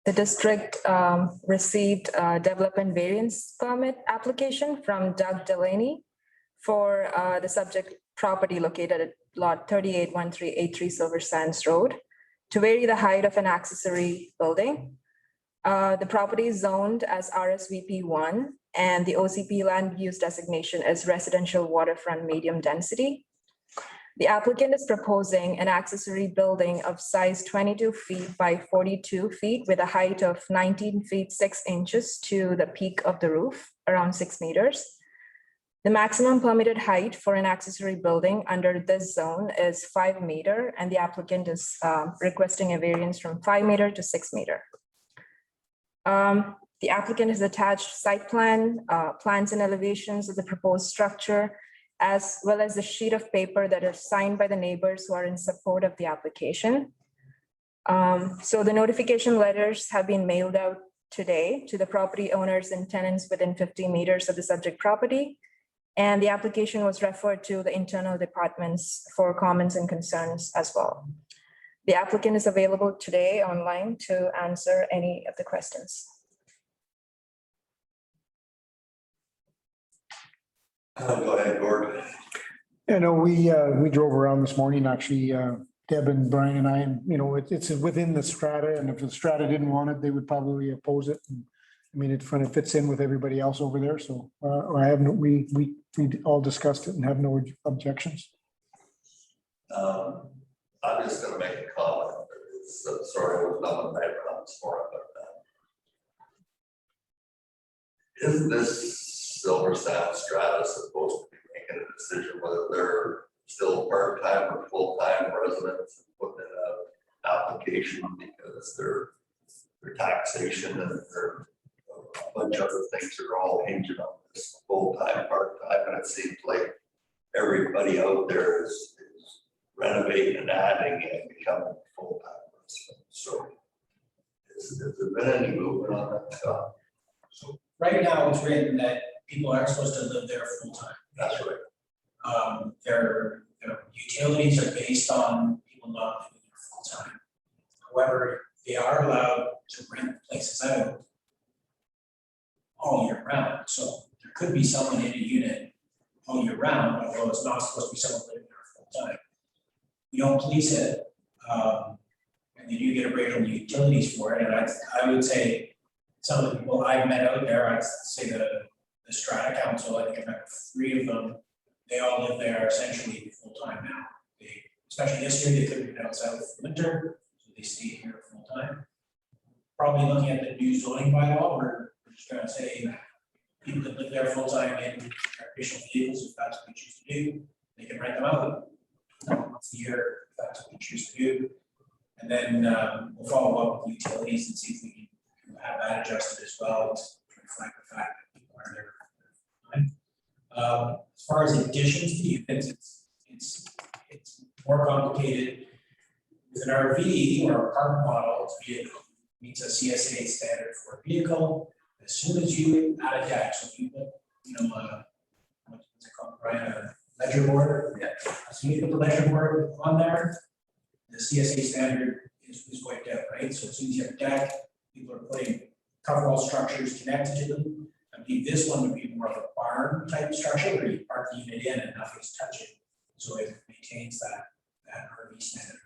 the district received a development variance permit application from Doug Delaney for the subject property located at lot 381383 Silver Sands Road to vary the height of an accessory building. The property is zoned as RSVP 1 and the OCP land use designation is residential waterfront medium density. The applicant is proposing an accessory building of size 22 feet by 42 feet with a height of 19 feet 6 inches to the peak of the roof, around 6 meters. The maximum permitted height for an accessory building under this zone is 5 meter, and the applicant is requesting a variance from 5 meter to 6 meter. The applicant has attached site plan, plans and elevations of the proposed structure, as well as the sheet of paper that are signed by the neighbors who are in support of the application. So the notification letters have been mailed out today to the property owners and tenants within 50 meters of the subject property. And the application was referred to the internal departments for comments and concerns as well. The applicant is available today online to answer any of the questions. Go ahead, Gordon. You know, we drove around this morning, actually, Deb and Brian and I, and, you know, it's within the strata, and if the strata didn't want it, they would probably oppose it. And, I mean, it kind of fits in with everybody else over there, so I have no, we all discussed it and have no objections. I'm just gonna make a comment. Sorry, I was not on background for it, but isn't this Silver Sand strata supposed to be making a decision whether they're still part-time or full-time residents, and putting in an application because their taxation and their a bunch of other things are all hinging on this full-time, part-time, and it seems like everybody out there is renovating and adding and becoming full-time residents. So has there been any movement on that stuff? Right now, it's written that people aren't supposed to live there full-time. That's right. Their utilities are based on people not living there full-time. However, they are allowed to rent places out all year round. So there could be someone in a unit all year round, although it's not supposed to be someone living there full-time. We don't police it, and you do get a break on the utilities for it. And I would say some of the people I've met out there, I'd say the Strata Council, I think I've met 3 of them. They all live there essentially full-time now. Especially this year, they couldn't get outside for winter, so they stay here full-time. Probably looking at the new zoning bylaw, we're just trying to say people that live there full-time in recreational vehicles, if that's what they choose to do, they can rent them out once a year, if that's what they choose to do. And then we'll follow up with utilities and see if we can have that adjusted as well to reflect the fact that people are there full-time. As far as additions to units, it's more complicated. With an RV or a park model vehicle meets a CSA standard for a vehicle. As soon as you add a deck, so if you put, what's it called, Brian, a ledger board? Yeah. As soon as you put the ledger board on there, the CSA standard is wiped out, right? So as soon as you have a deck, people are putting cover wall structures connected to them. I mean, this one would be more of a barn type structure where you park the unit in and nothing's touching. So it maintains that RV standard,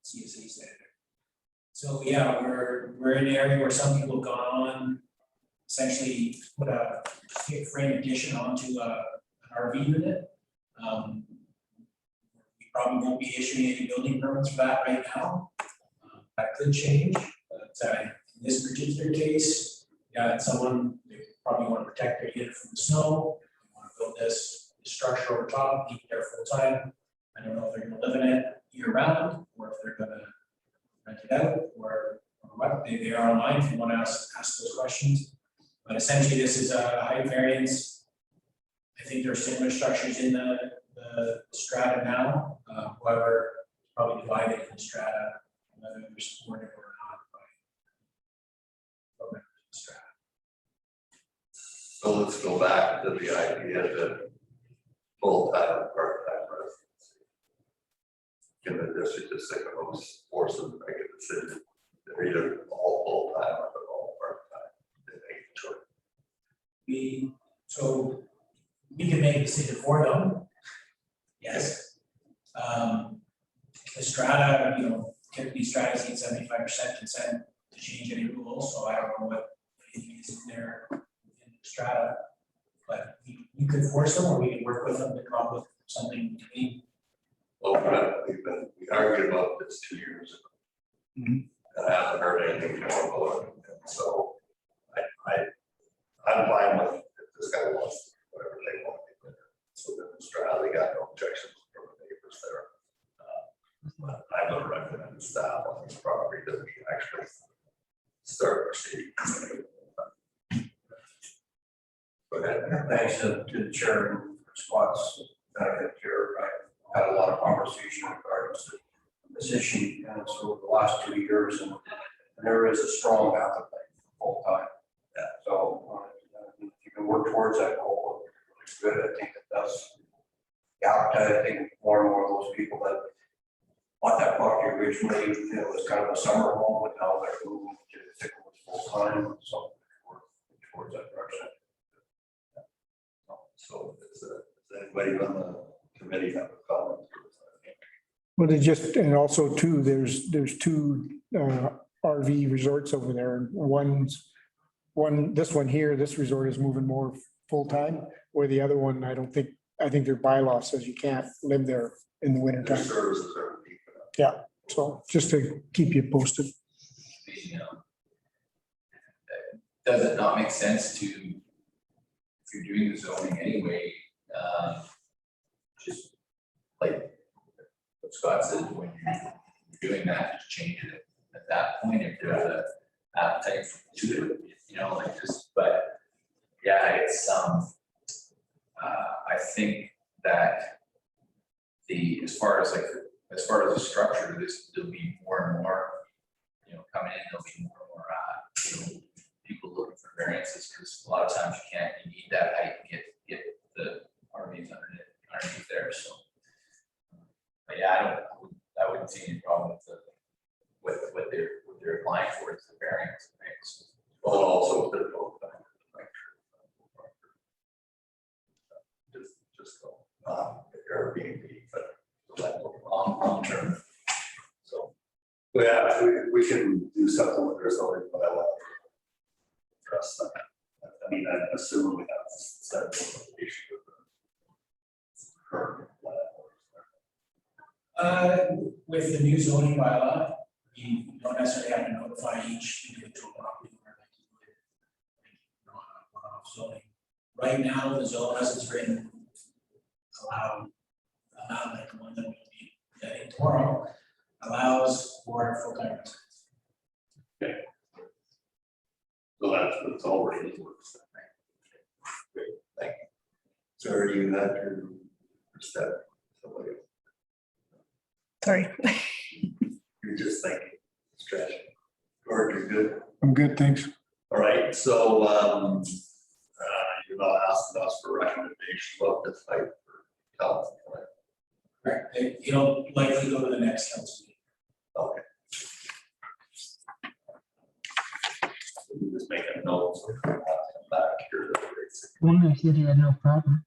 CSA standard. So yeah, we're in an area where some people have gone on, essentially put a stick frame addition onto an RV unit. We probably won't be issuing any building permits for that right now. That could change, but in this particular case, yeah, someone, they probably want to protect their unit from the snow. They want to build this structure over top, keep it there full time. I don't know if they're going to live in it year round or if they're going to rent it out or what. They are online if you want to ask those questions. But essentially, this is a height variance. I think there are similar structures in the strata now. However, it's probably divided in the strata, whether they're supported or not by members of the strata. So let's go back to the idea that full-time and part-time residents. Can the district just say, oh, force them to make a decision? They're either all full-time or they're all part-time? So we can make a decision for them. Yes. The strata, typically stratas need 75% consent to change any rules, so I don't know what is in there in the strata. But we could force them, or we could work with them to come up with something between. Well, we argued about this 2 years ago. Mhm. And I haven't heard anything more about it, and so I'm fine with if this guy wants whatever they want to do. So then Strata, they got no objections from the neighbors there. But I would recommend staff on this property that we actually start proceeding. Go ahead. Thanks to the chair and Scott's benefit here. I had a lot of conversation regarding this issue, and so the last 2 years, and there is a strong appetite for full-time. Yeah. So if you can work towards that goal, it's good. I think it does. The appetite, I think more and more of those people that bought that property originally, it was kind of a summer home, but now they're moving to think it was full-time, so work towards that direction. So does anybody on the committee have a comment? Well, and also too, there's two RV resorts over there. This one here, this resort is moving more full-time, where the other one, I think their bylaw says you can't live there in the winter Their time. services are. Yeah, so just to keep you posted. Does it not make sense to, if you're doing the zoning anyway, just like what Scott said, when you're doing that, just change it at that point if there's a appetite to it, like just, but yeah, it's I think that as far as the structure, there'll be more and more, coming in, there'll be more and more people looking for variances, because a lot of times you need that height to get the RVs underneath there, so. But yeah, I wouldn't see any problem with what they're applying for, is the variance, right? So, Well, also they're both. Just go, Airbnb, but long term. So, yeah, we can do something with their zoning, but I want to trust that. I mean, I assume we have set of issue with the current With the new zoning bylaw, you don't necessarily have to notify each individual property owner like you would on a one-off zoning. Right now, the zone as it's written, allow like the one that we'll be getting tomorrow, allows for full-time residents. Okay. So that's already works. Great, thank you. Sir, you had your step. Somebody else. Sorry. You're just thinking, stretching. Gord, you're good? I'm good, thanks. All right, so you're not asking us for recommendation about this type for council, right? Right, it'll likely go to the next council meeting. Okay. So you just make a note, so we'll have to come back here. Wonder said he had no problem.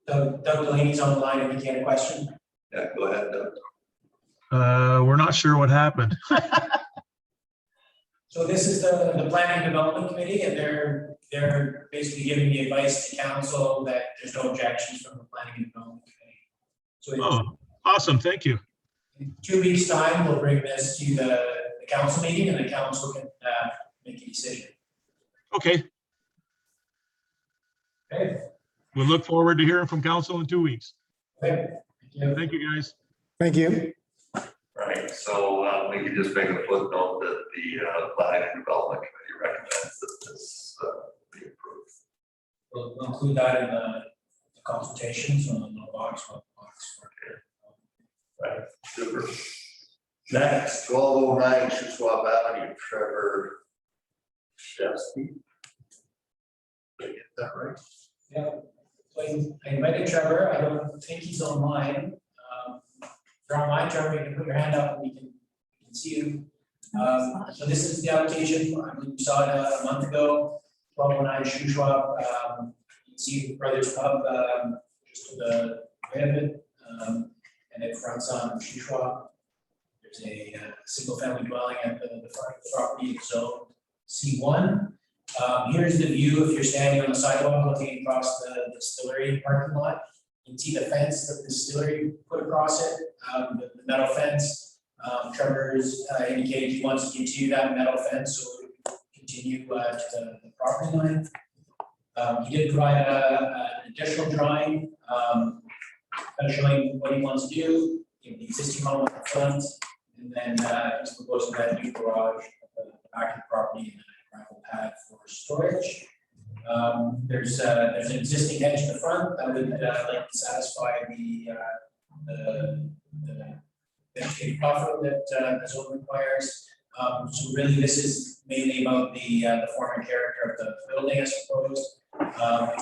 Doug Delaney's on the line, if you had a question. Yeah, go ahead, Doug. We're not sure what happened. So this is the Planning Development Committee, and they're basically giving the advice to council that there's no objections from the Planning and Development Committee. So Oh, awesome. Thank you. in 2 weeks' time, we'll bring this to the council meeting, and the council can make a decision. Okay. Okay. We'll look forward to hearing from council in 2 weeks. Okay. Thank you, guys. Thank you. Right, so we can just make a footnote that the Planning and Development Committee recommends that this be approved. We'll include that in the consultations on the little box. Right, super. Next, 1209 Shuswap Avenue, Trevor Shevsky. Did I get that right? Yeah, so I invited Trevor. I don't think he's online. If you're online, Trevor, you can put your hand up and we can see you. So this is the application, I believe you saw it a month ago, 1209 Shuswap. You can see the Brothers Pub, just to the right of it, and it fronts on Shuswap. There's a single family dwelling at the front of the property, it's zoned C1. Here's the view if you're standing on the sidewalk looking across the distillery parking lot. You can see the fence that the distillery put across it, the metal fence. Trevor's indicated he wants to continue that metal fence, so it would continue to the property line. He did provide an additional drawing, kind of showing what he wants to do, the existing home at the front, and then he's proposing that new garage at the back of the property and a gravel pad for storage. There's an existing hedge in the front that would like to satisfy the vegetative buffer that the zone requires. So really, this is mainly about the form and character of the building, I suppose.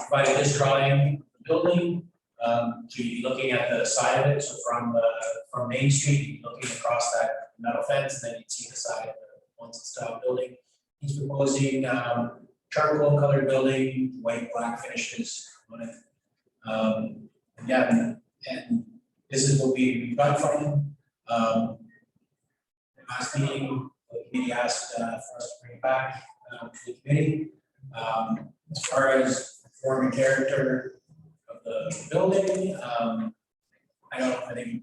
Provided this drawing, the building, so you'd be looking at the side of it. So from Main Street, you'd be looking across that metal fence, and then you'd see the side of the once style building. He's proposing charcoal colored building, white black finishes on it. Yeah, and this is what we got from him. Last meeting, the committee asked for us to bring it back to the committee. As far as form and character of the building, I don't think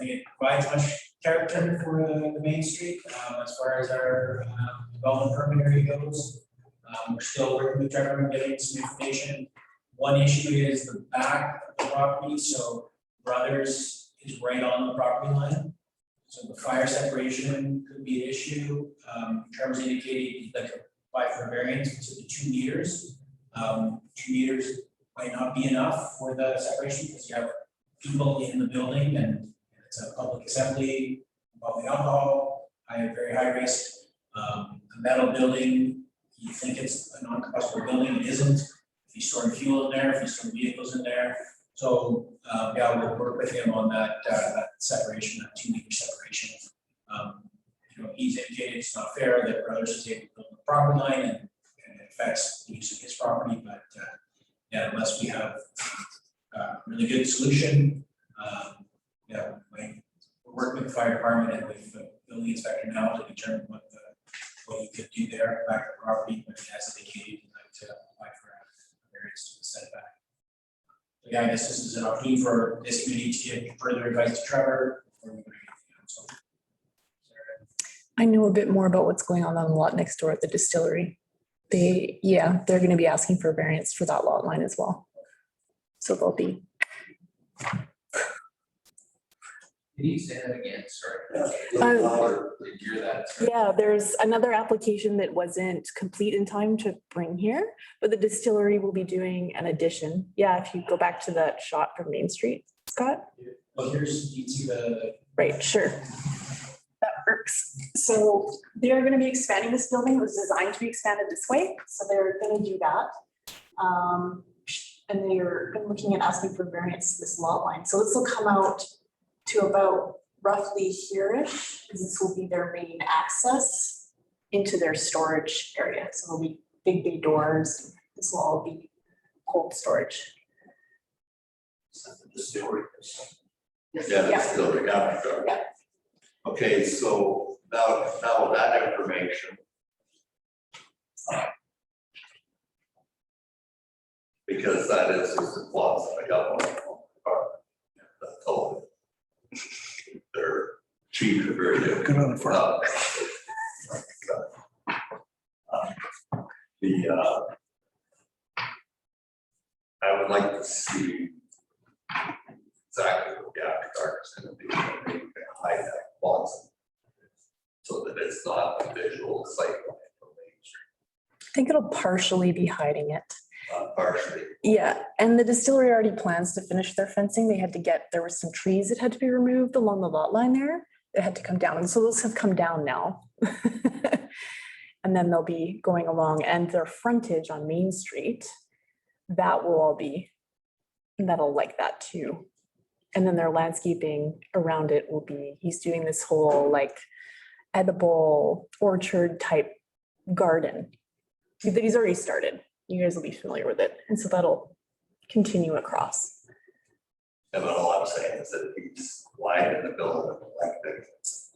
it provides much character for the Main Street. As far as our development permit area goes, we're still working with Trevor and getting some information. One issue is the back of the property, so Brothers is right on the property line. So the fire separation could be an issue. Trevor's indicated he'd like to apply for a variance, which is 2 meters. 2 meters might not be enough for the separation because you have people in the building and it's a public assembly involving alcohol, very high risk. A metal building, you think it's a non-combustible building, it isn't. If you store fuel in there, if you store vehicles in there. So yeah, we'll work with him on that separation, that 2 meter separation. He's indicated it's not fair that Brothers is able to build the property line and it affects the use of his property, but yeah, unless we have a really good solution, yeah, we're working with the fire department and with the building inspector now to determine what you could do there back to the property, but he has indicated he'd like to apply for a variance to the setback. Yeah, I guess this is an opportunity for this committee to give further advice to Trevor before we bring it to council. I know a bit more about what's going on the lot next door at the distillery. They're going to be asking for a variance for that lot line as well. So they'll be. Can you say that again? Sorry. Did you hear that? Sorry. Yeah, there's another application that wasn't complete in time to bring here, but the distillery will be doing an addition. Yeah, if you go back to that shot from Main Street, Scott. Well, here's, you can see the. Right, sure. That works. So they're going to be expanding this building. It was designed to be expanded this way. So they're going to do that. And they're looking at asking for variance to this lot line. So this will come out to about roughly here-ish, because this will be their main access into their storage area. So there'll be big bay doors. This will all be cold storage. The distillery. Yeah. Distillery, yeah. Yeah. Okay, so now that information. Because that is just the plots that I got on that's all. They're cheap and very good. Good on the front. I would like to see exactly what the after dark is going to be, when they hide that plots, so that it's not a visual sight line from Main Street. I think it'll partially be hiding it. Partially. Yeah, and the distillery already plans to finish their fencing. There were some trees that had to be removed along the lot line there. It had to come down, and so those have come down now. And then they'll be going along, and their frontage on Main Street, that will all be metal like that too. And then their landscaping around it will be, he's doing this whole like edible orchard type garden that he's already started. You guys will be familiar with it. And so that'll continue across. And then all I'm saying is that he's wide in the building, like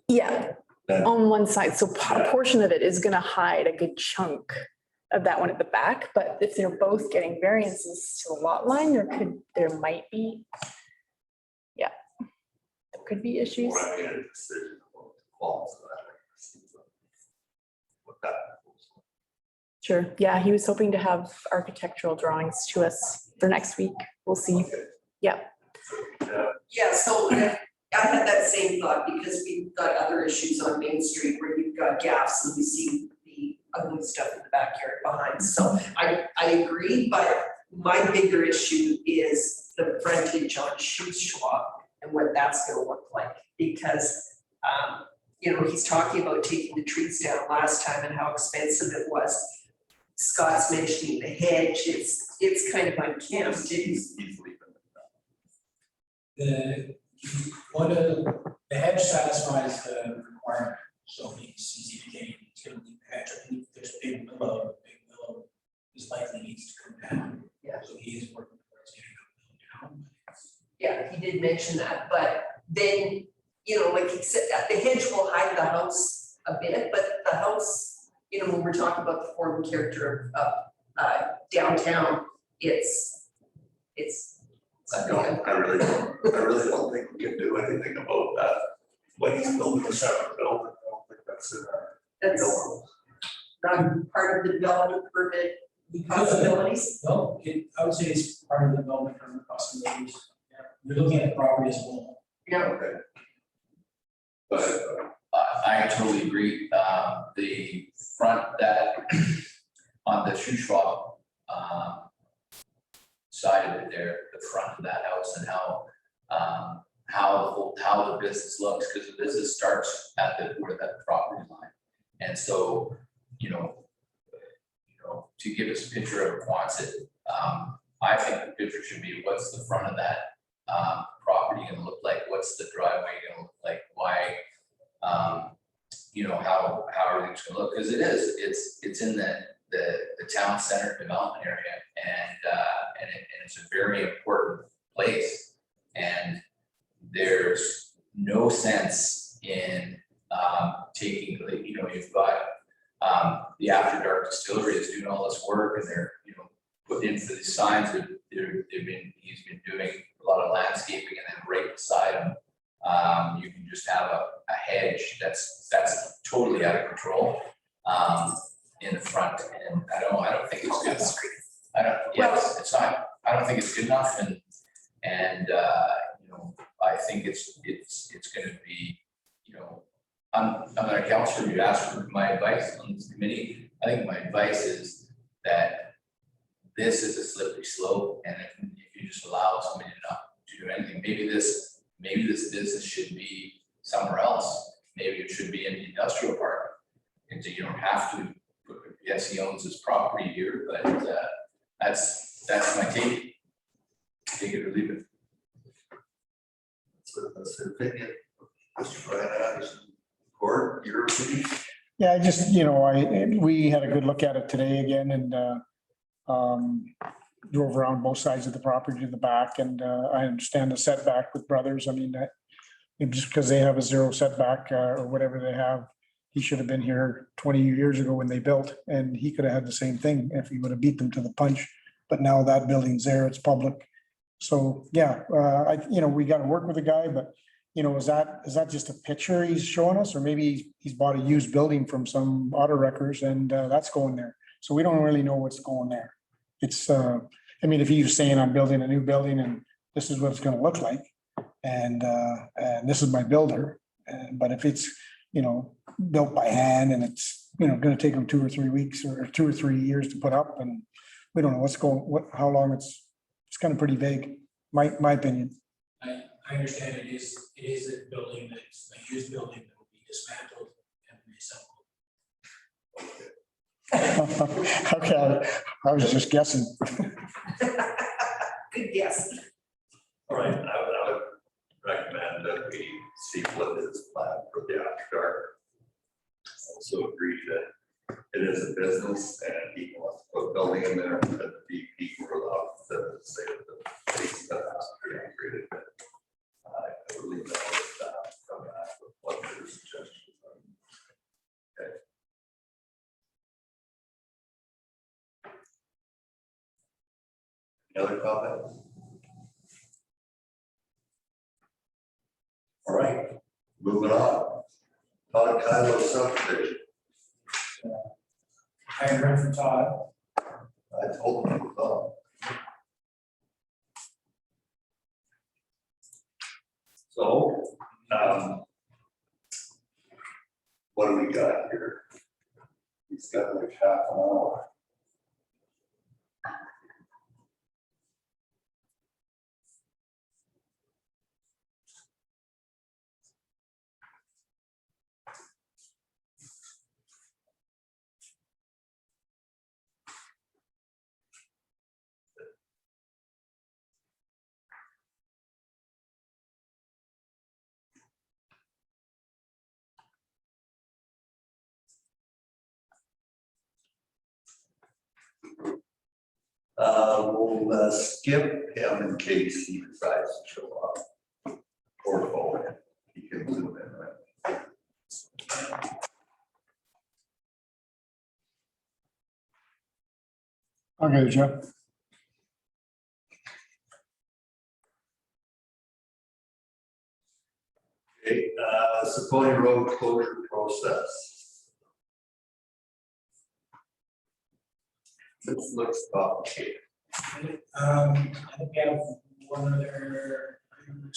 Yeah, that. on one side. So a portion of it is going to hide a good chunk of that one at the back. But if they're both getting variances to the lot line, there might be, yeah, there could be issues. Before I made a decision about the quality of that. What that. Sure. Yeah, he was hoping to have architectural drawings to us for next week. We'll see. Yeah. Yeah, so I had that same thought because we've got other issues on Main Street where you've got gaps and we see the ugly stuff in the backyard behind. So I agree, but my bigger issue is the frontage on Shoe Schwab and what that's gonna look like. Because, he's talking about taking the trees down last time and how expensive it was. Scott's mentioning the hedge, it's kind of unkempt. He's leaving. The hedge satisfies the requirement, so he's indicating he's gonna leave the hedge. I think there's a big willow is likely needs to come down. Yeah. So he is working towards getting it down. Yeah, he did mention that, but then, like he said, the hedge will hide the house a bit, but the house, when we're talking about the form and character of downtown, it's. I really don't think we can do anything about that. When he's building a separate building, I don't think that's in our. That's not part of the development permit possibilities. No, I would say it's part of the development permit possibilities. Yeah, you're looking at the property as a whole. Yeah, Okay. But I totally agree. The front that on the Shoe Schwab side of it there, the front of that house and how the business looks, because the business starts at where that property line. And so, to give us a picture of Quonset, I think the picture should be what's the front of that property gonna look like? What's the driveway gonna look like? Why, how everything's gonna look? Because it's in the town center development area, and it's a very important place. And there's no sense in taking, you've got the After Dark Distillery is doing all this work, and they're putting in for these signs that he's been doing a lot of landscaping, and then right beside him, you can just have a hedge that's totally out of control in the front, and I don't think it's good enough. It's not. I don't think it's good enough, and I think it's going to be, I'm not a counselor. You asked for my advice on this committee. I think my advice is that this is a slippery slope, and if you just allow somebody not to do anything, maybe this business should be somewhere else. Maybe it should be in the industrial park, and so you don't have to. Yes, he owns his property here, but that's my take. Take it or leave it. that's the opinion. Mr. Brian Anderson, Gordon, your opinion? Yeah, I just, we had a good look at it today again and drove around both sides of the property to the back, and I understand the setback with Brothers. I mean, just because they have a zero setback or whatever they have, he should have been here 20 years ago when they built, and he could have had the same thing if he would have beat them to the punch. But now that building's there, it's public. So, yeah, we got to work with the guy, but is that just a picture he's showing us, or maybe he's bought a used building from some auto wreckers and that's going there. So we don't really know what's going there. It's, if he's saying I'm building a new building and this is what it's going to look like, and this is my builder, but if it's, built by hand and it's, going to take them 2 or 3 weeks or 2 or 3 years to put up, and we don't know how long it's kind of pretty vague, my opinion. I understand it is a building that's a used building that will be dismantled and reassembled. Okay, I was just guessing. Good guess. All right, I would recommend that we see what is planned for the After Dark also agreed that it is a business and he wants to put a building in there, that the DP were allowed to say that the space that has to be created. I would leave that with that, come back with what their suggestions are. Okay. Any other comments? All right, moving on. Untitled subdivision. I heard from Todd. I told him it was on. So, what do we got here? He's got like half an hour. We'll skip him in case he decides to show up. Or forward. He can zoom in, right? Okay, Jeff. Okay, Saponi Road closure process. This looks complicated. I think we have one other,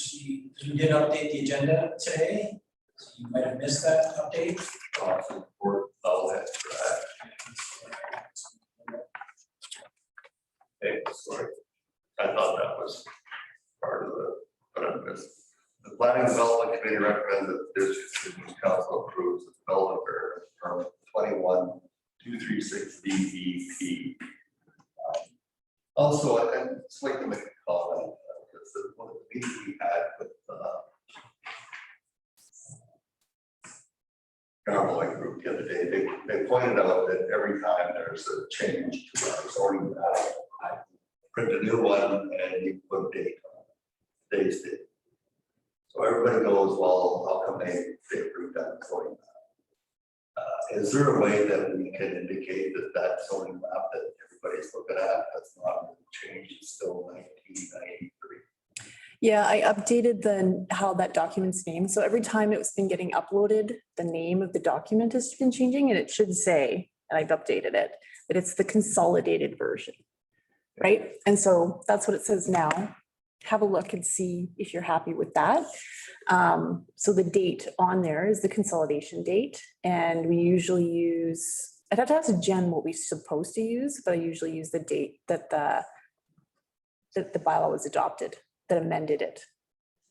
we did update the agenda today, so you might have missed that update. Awesome, or I'll have to try. Okay, sorry. I thought that was part of the, but I missed. The Planning Development Committee recommends that the district council approves the development permit 21236 DEP. Also, I'd just like to make a comment, because one of the meetings we had with Garmoy group the other day, they pointed out that every time there's a change to our zoning map, I print a new one and you put date on it, today's date. So everybody goes, well, how come they approved that zoning map? Is there a way that we can indicate that that zoning map that everybody's looking at has not changed, it's still 1993? Yeah, I updated how that document's named. So every time it's been getting uploaded, the name of the document has been changing, and it should say, and I've updated it, that it's the consolidated version, right? And so that's what it says now. Have a look and see if you're happy with that. So the date on there is the consolidation date, and we usually use, I'd have to ask Jen what we're supposed to use, but I usually use the date that the bylaw was adopted, that amended it.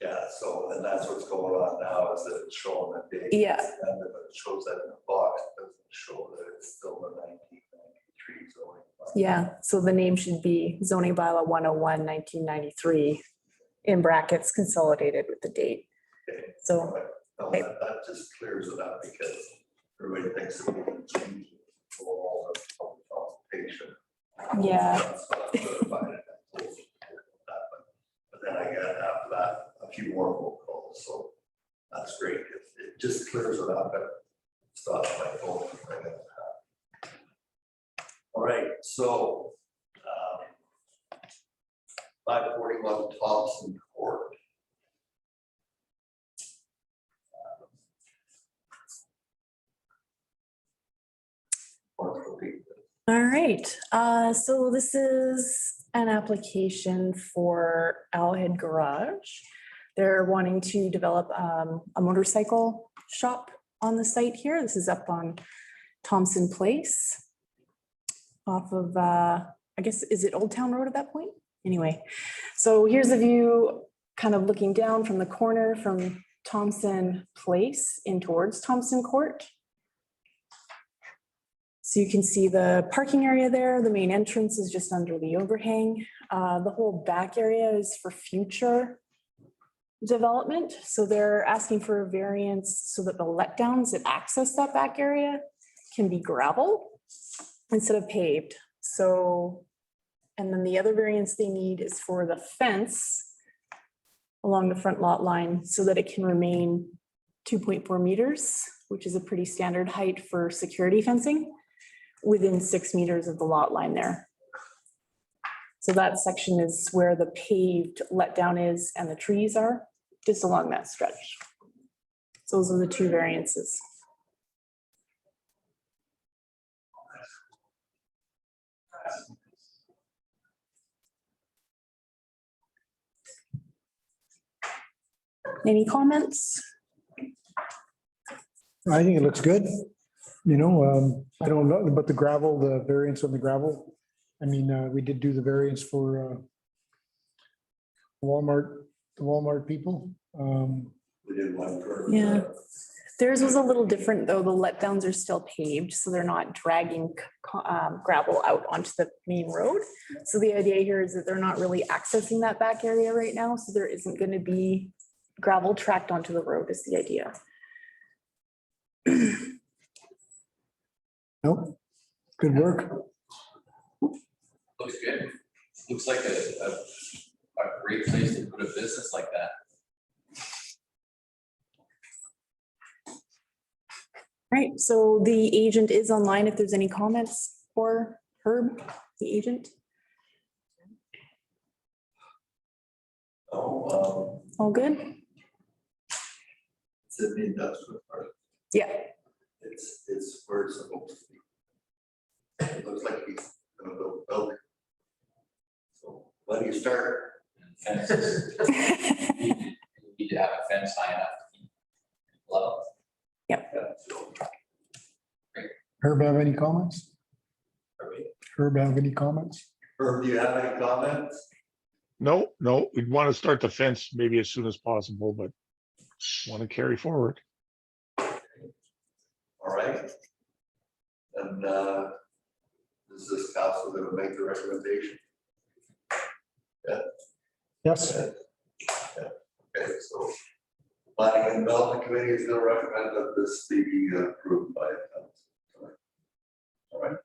Yeah, so, and that's what's going on now, is that it's showing the date. Yeah. And then it shows that in the box, it doesn't show that it's still the 1993 zoning. Yeah, so the name should be zoning bylaw 101, 1993, in brackets, consolidated with the date. Okay. So, No, that just clears it up, because everybody thinks that we can change it for all the public consultation. yeah, That's not clarified, and I told you that, but then I got after that a few more phone calls, so that's great. It just clears it up and stops my phone from ringing. All right, so 541 Thompson Court. all right. So this is an application for Owlhead Garage. They're wanting to develop a motorcycle shop on the site here. This is up on Thompson Place off of, I guess, is it Old Town Road at that point? Anyway, so here's a view kind of looking down from the corner from Thompson Place in towards Thompson Court. So you can see the parking area there. The main entrance is just under the overhang. The whole back area is for future development. So they're asking for a variance so that the letdowns that access that back area can be gravel instead of paved. So, and then the other variance they need is for the fence along the front lot line so that it can remain 2.4 meters, which is a pretty standard height for security fencing, within 6 meters of the lot line there. So that section is where the paved letdown is and the trees are, just along that stretch. So those are the two variances. Any comments? I think it looks good. You know, I don't know about the gravel, the variance on the gravel. I mean, we did do the variance for Walmart, the Walmart people. We did one for. Yeah. Theirs was a little different though. The letdowns are still paved, so they're not dragging gravel out onto the main road. So the idea here is that they're not really accessing that back area right now. So there isn't going to be gravel tracked onto the road is the idea. Nope. Good work. Looks good. Looks like a great place to put a business like that. Right, so the agent is online if there's any comments for Herb, the agent. Oh, All good? it's in the industrial part. Yeah. It's where it's supposed to be. It looks like he's gonna build a building. So when do you start? And fences. You need to have a fence high enough to keep people out. Herb, have any comments? Herb, have any comments? Herb, do you have any comments? No, we'd want to start the fence maybe as soon as possible, but want to carry forward. All right. And is this council gonna make the recommendation? Yes. Okay, so planning and development committee is gonna recommend that this be approved by council. All right.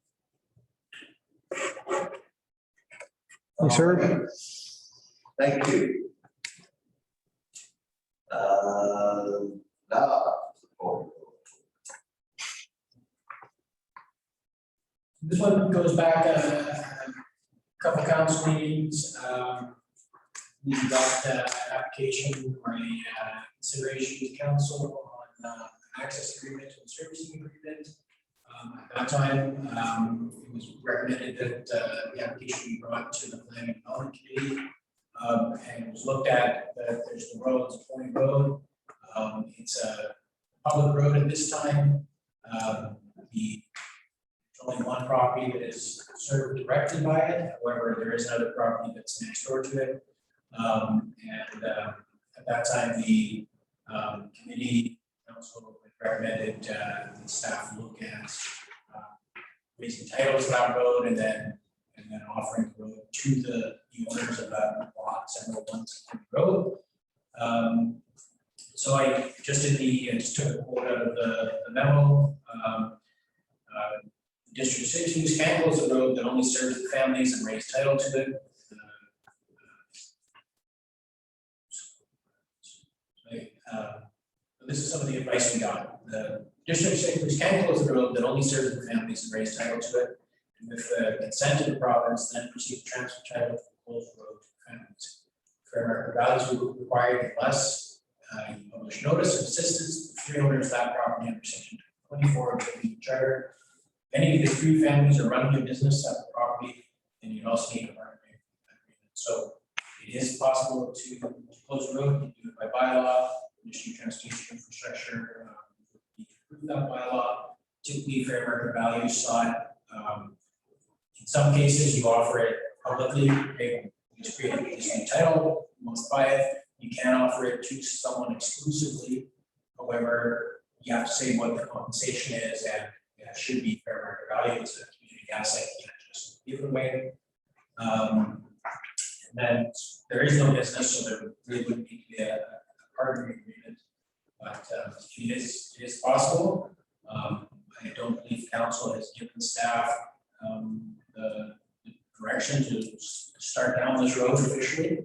Thanks, Herb. Thank you. Now. This one goes back a couple council meetings. We got an application or a consideration to council on an access agreement and servicing agreement. At that time, it was recommended that the application be brought to the planning and development committee. And it was looked at that there's the road, it's a point road. It's a public road at this time. There's only one property that is served directly by it. However, there is another property that's next door to it. At that time, the committee council recommended the staff look at raising titles to that road and then offering the road to the owners of that lot, several months on the road. So I just did just took a quote out of the memo. District 6 can close the road that only serves the families and raise title to it. This is some of the advice we got. The District 6 can close the road that only serves the families and raise title to it. And with the consent of the province, then proceed to transfer title to the closed road to families. Fair market values will be required unless you publish notice of assistance to the three owners of that property under section 24 of the charter. If any of the three families are running a business at the property, then you'd also need a partner agreement. So it is possible to close the road, you do it by bylaw, Ministry of Transportation Infrastructure, approve that bylaw. Typically, fair market value sought. In some cases, you offer it publicly, you just create a existing title, you want to buy it. You can offer it to someone exclusively. However, you have to say what the compensation is, and it should be fair market value. It's a community asset, you can't just give it away. And then there is no business, so there really wouldn't need to be a partnering agreement. But it is possible. I don't don't believe council has given staff the direction to start down this road officially.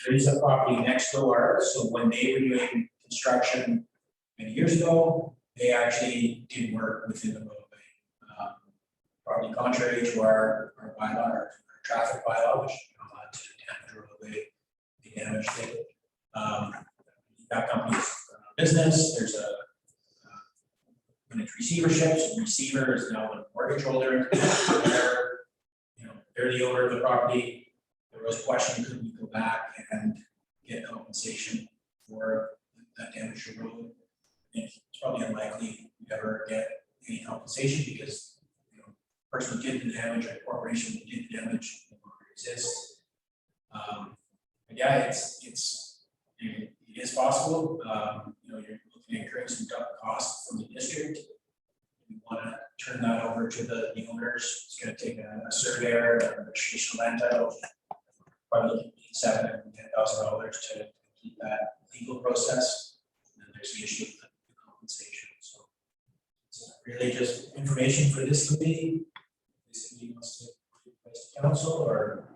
There is a property next door, so when they were doing construction many years ago, they actually did work within the roadway. Probably contrary to our bylaw, our traffic bylaw, which you're not allowed to damage a roadway, they damaged it. That company's business, there's a when it's receiverships, the receiver is now the mortgage holder. They're, they're the owner of the property. There was a question, could we go back and get compensation for that damaged road? It's probably unlikely we'd ever get any compensation because the person who did the damage, a corporation who did the damage no longer exists. But yeah, it is possible. You're looking at incurring some costs from the district. We want to turn that over to the owners. It's going to take a surveyor, a registration land title, probably $7,000 and $10,000 to keep that legal process. And then there's the issue of the compensation. So it's really just information for this committee. This committee wants to give advice to council or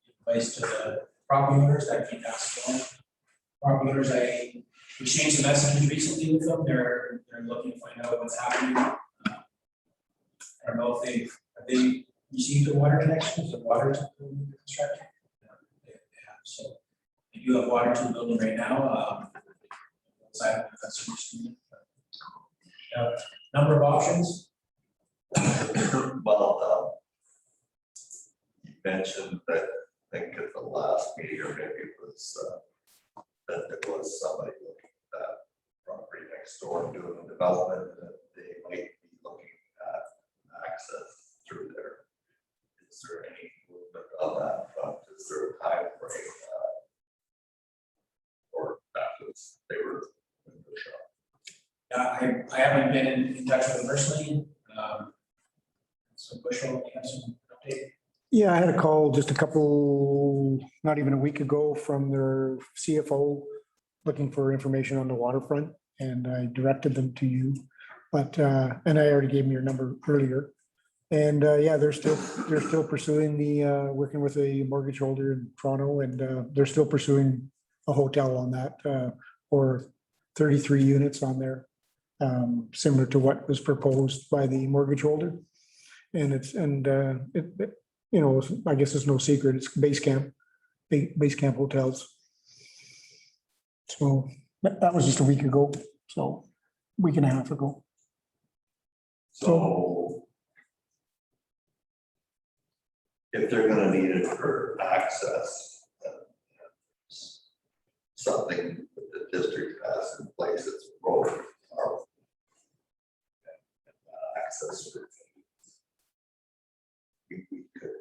give advice to the property owners that keep asking. Property owners, I exchanged some messages recently with them. They're looking to find out what's happening. I don't know if have they received the water connections, the water to the construction. They have, so they do have water to the building right now. Number of options. Well, you mentioned that, I think at the last meeting, or maybe it was that there was somebody looking at that property next door and doing the development, and they might be looking at access through there. Is there any movement on that front? Is there a time frame? Or that was, they were in the shop? I haven't been in touch with them personally. So Bushel, you have some update? Yeah, I had a call just not even a week ago from their CFO looking for information on the waterfront, and I directed them to you. But, and I already gave them your number earlier. And yeah, they're still pursuing working with a mortgage holder in Toronto, and they're still pursuing a hotel on that, or 33 units on there, similar to what was proposed by the mortgage holder. And I guess it's no secret, it's base camp hotels. So that was just a week ago, so week and a half ago. So if they're gonna need it for access, something that the district has in place, it's road or access. We could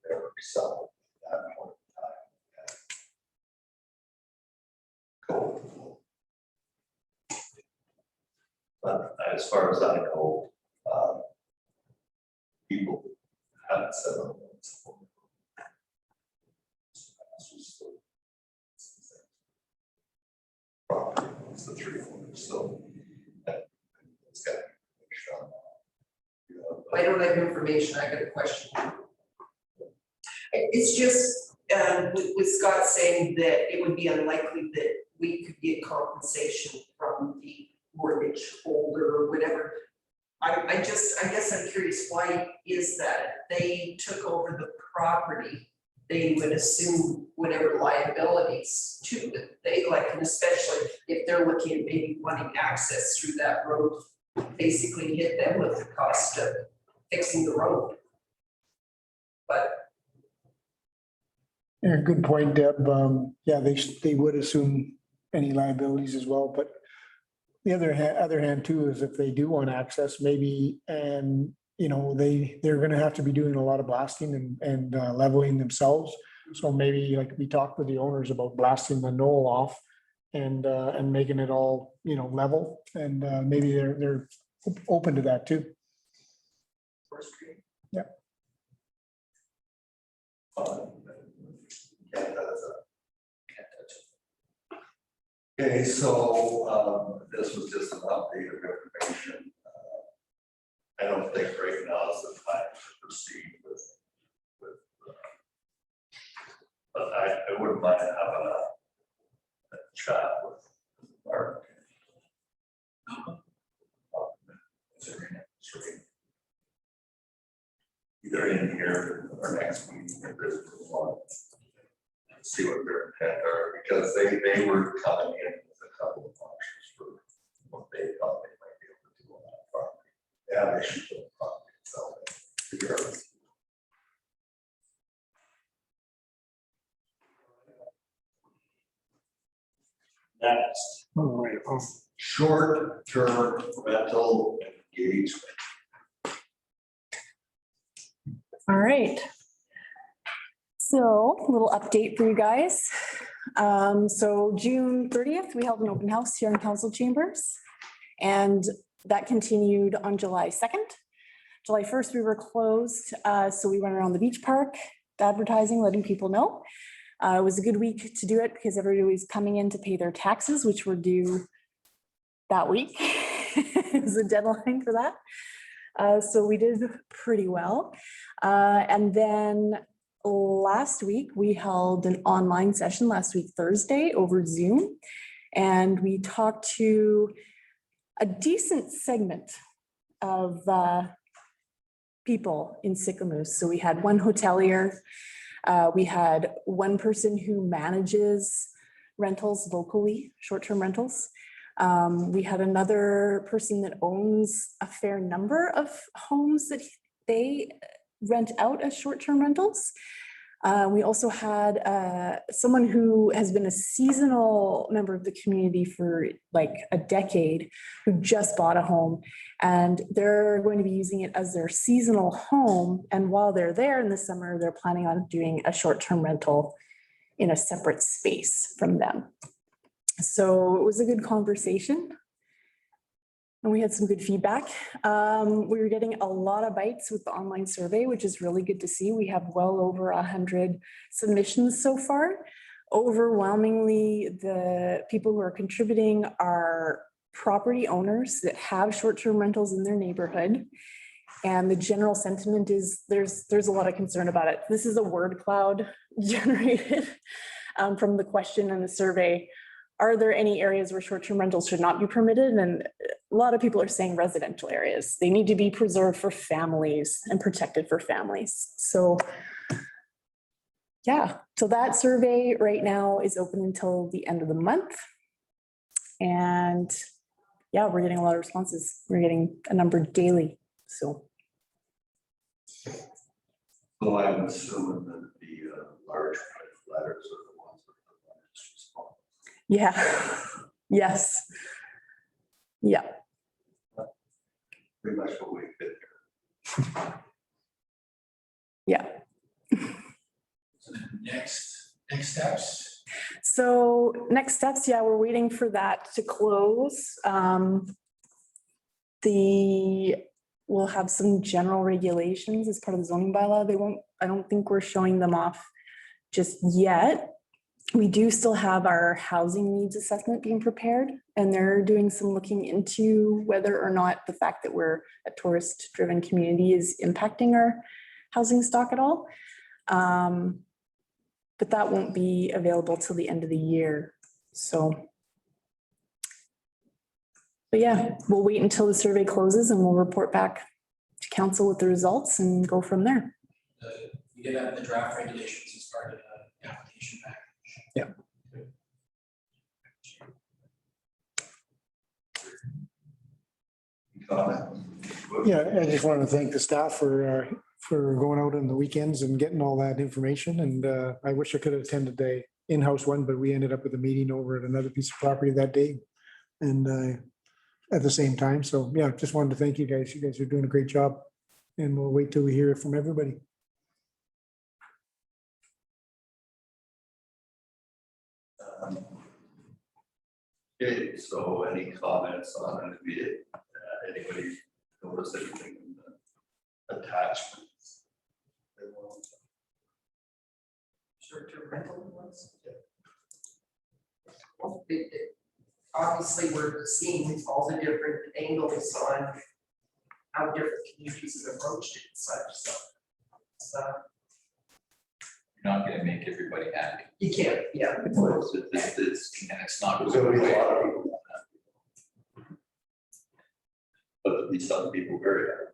never sell that point in time. Cool. But as far as I know, people haven't said on property, it's the 3 owners, so it's got to be shown. I don't have information, I got a question. It's just, with Scott saying that it would be unlikely that we could get compensation from the mortgage holder or whatever. I guess I'm curious, why is that? They took over the property, they would assume whatever liabilities to it. They like, and especially if they're looking at maybe wanting access through that road, basically hit them with the cost of fixing the road. But Yeah, good point, Deb. Yeah, they would assume any liabilities as well, but the other hand too is if they do want access, maybe, and they're going to have to be doing a lot of blasting and leveling themselves. So maybe like we talked with the owners about blasting the knoll off and making it all level, and maybe they're open to that too. Yeah. Okay, so this was just an update of information. I don't think right now is the time to proceed with, but I wouldn't mind having a chat with Mark. Either in here or next meeting or this one. See what their intent are, because they were coming in with a couple of options for what they thought they might be able to do on that property. They have issues with the property itself. Next, All right. short-term rental engagement. All right. So a little update for you guys. So June 30th, we held an open house here in council chambers. And that continued on July 2nd. July 1st, we were closed. So we went around the beach park, advertising, letting people know. It was a good week to do it because everybody was coming in to pay their taxes, which were due that week. It was a deadline for that. So we did pretty well. And then last week, we held an online session last week, Thursday, over Zoom. And we talked to a decent segment of people in Sicamous. So we had one hotelier, we had one person who manages rentals locally, short-term rentals. We had another person that owns a fair number of homes that they rent out as short-term rentals. We also had someone who has been a seasonal member of the community for like a decade, who just bought a home, and they're going to be using it as their seasonal home. And while they're there in the summer, they're planning on doing a short-term rental in a separate space from them. So it was a good conversation. And we had some good feedback. We were getting a lot of bites with the online survey, which is really good to see. We have well over 100 submissions so far. Overwhelmingly, the people who are contributing are property owners that have short-term rentals in their neighborhood. And the general sentiment is there's a lot of concern about it. This is a word cloud generated from the question and the survey. Are there any areas where short-term rentals should not be permitted? And a lot of people are saying residential areas. They need to be preserved for families and protected for families. So yeah, so that survey right now is open until the end of the month. And yeah, we're getting a lot of responses. We're getting a number daily, so. So I'm assuming that the large letters are the ones with the largest response. Yeah, yes. Yeah. Pretty much what we did here. Yeah. So the next steps. So next steps, yeah, we're waiting for that to close. We'll have some general regulations as part of the zoning bylaw. I don't think we're showing them off just yet. We do still have our housing needs assessment being prepared, and they're doing some looking into whether or not the fact that we're a tourist-driven community is impacting our housing stock at all. But that won't be available till the end of the year. So, but yeah, we'll wait until the survey closes and we'll report back to council with the results and go from there. We did have the draft regulations as part of the application package. Yeah. Yeah, I just wanted to thank the staff for going out on the weekends and getting all that information. And I wish I could have attended the in-house one, but we ended up with a meeting over at another piece of property that day. And at the same time, so yeah, just wanted to thank you guys. You guys are doing a great job. And we'll wait till we hear from everybody. Okay, so any comments on it? Anybody notice anything in the attachments? Short-term rental ones. obviously we're seeing all the different angles on how different communities have approached it and such, so. So You're not gonna make everybody happy. you can't, yeah. And it's not. There's gonna be a lot of people. But there'll be some people very happy.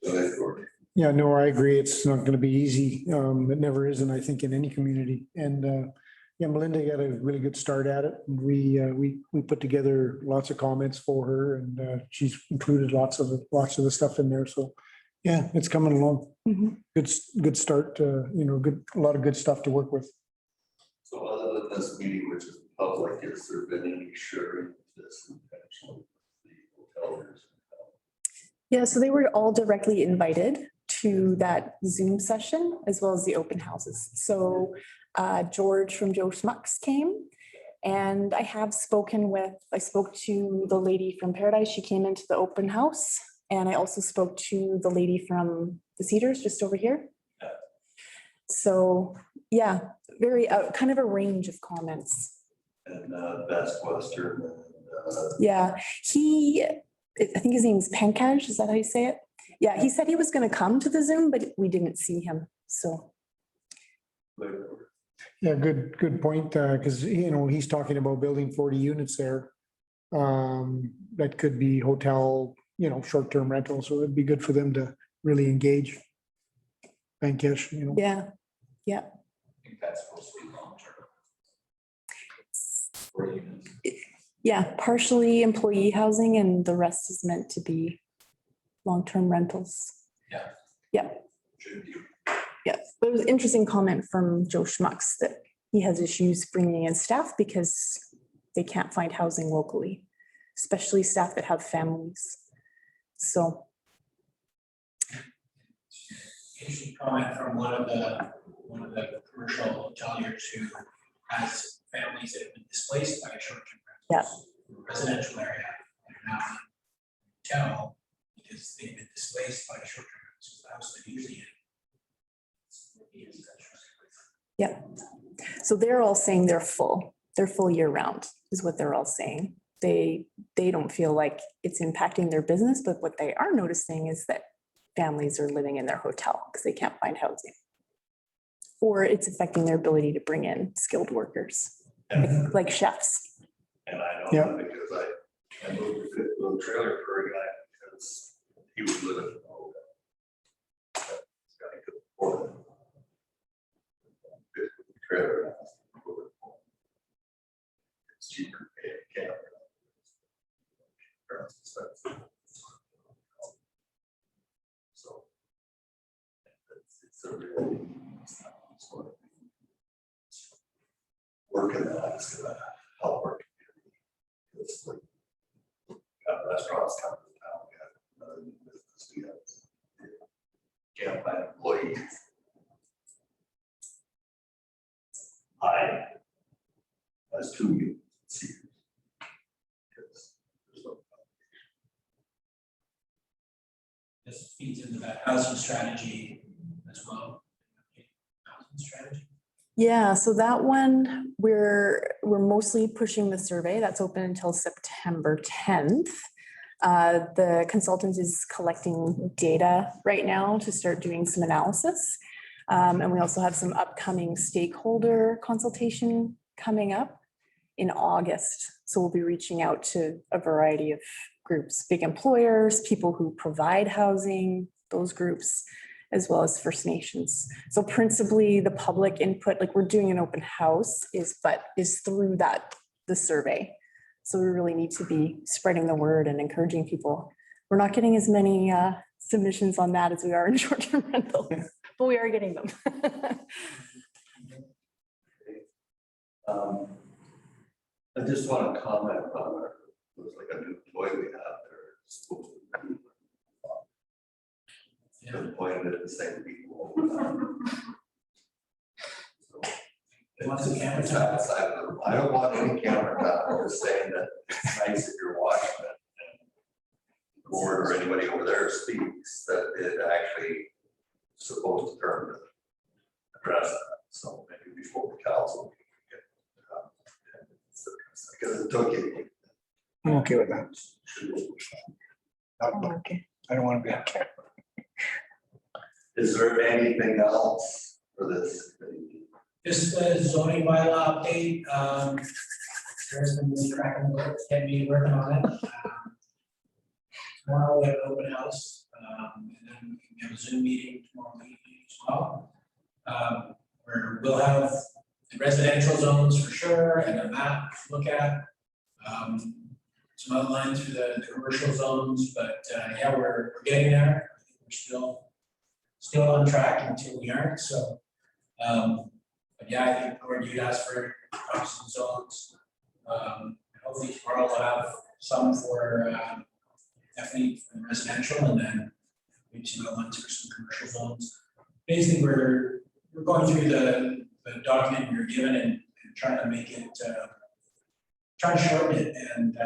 So that's good. Yeah, no, I agree. It's not going to be easy. It never is, and I think in any community. And yeah, Melinda got a really good start at it. We put together lots of comments for her, and she's included lots of the stuff in there. So yeah, it's coming along. Mhm. Good start. A lot of good stuff to work with. So other than this meeting, which is public, has there been any sharing of this intentionally? The hotels? Yeah, so they were all directly invited to that Zoom session as well as the open houses. So George from Joe Schmucks came, and I spoke to the lady from Paradise. She came into the open house, and I also spoke to the lady from the Cedars just over here. So yeah, very kind of a range of comments. And Best Western. Yeah, I think his name is Pankaj, is that how you say it? Yeah, he said he was going to come to the Zoom, but we didn't see him, so. Yeah, good point. Because he's talking about building 40 units there. That could be hotel, short-term rental. So it'd be good for them to really engage. Bankish, Yeah. I think that's supposed to be long term. 4 units. Yeah, partially employee housing and the rest is meant to be long-term rentals. Yeah. Yeah. Should be. Yeah, but it was an interesting comment from Joe Schmucks that he has issues bringing in staff because they can't find housing locally, especially staff that have families. So. Interesting comment from one of the commercial hoteliers who has families that have been displaced by short-term rentals. Residential area, and are now in hotel because they've been displaced by short-term rentals. The house that usually. Yeah. So they're all saying they're full. They're full year round is what they're all saying. They don't feel like it's impacting their business, but what they are noticing is that families are living in their hotel because they can't find housing. Or it's affecting their ability to bring in skilled workers, like chefs. And I know Yeah. that because I moved a good little trailer for a guy because he was living in a hotel. This guy could afford it. Good trailer. It's cheaper to pay a camper. So it's a really sort of working that is gonna help our community. It's like, got restaurants coming to town, we have another new business, we have camp by employees. As 2 units. This feeds into that housing strategy as well. Housing strategy. Yeah, so that one, we're mostly pushing the survey. That's open until September 10th. The consultant is collecting data right now to start doing some analysis. And we also have some upcoming stakeholder consultation coming up in August. So we'll be reaching out to a variety of groups, big employers, people who provide housing, those groups, as well as First Nations. So principally the public input, like we're doing an open house is through the survey. So we really need to be spreading the word and encouraging people. We're not getting as many submissions on that as we are in short-term rental, but we are getting them. I just want to comment on looks like a new toy we have there. It's supposed to be, been pointed at the same people. What's the camera It's time? outside of the room. I don't want any camera time. I'm just saying that it's nice if you're watching it. And the board or anybody over there speaks that it actually supposed to turn to address that. So maybe before the council, we can get because it took you. I'm okay with that. Okay. I don't want to be on camera. Is there anything else for this? Just the zoning bylaw update, there's been this cracking the whip, can be working on it. Tomorrow we have an open house, and then we have a Zoom meeting tomorrow evening as well. Where we'll have the residential zones for sure and a map to look at. Some outlines for the commercial zones, but yeah, we're getting there. I think we're still on track until we aren't, so. But yeah, I think Gordon, you'd asked for some zones. Hopefully tomorrow we'll have some for definitely for residential, and then maybe some outlines for some commercial zones. Basically, we're going through the document we were given and trying to make it trying to shorten it, and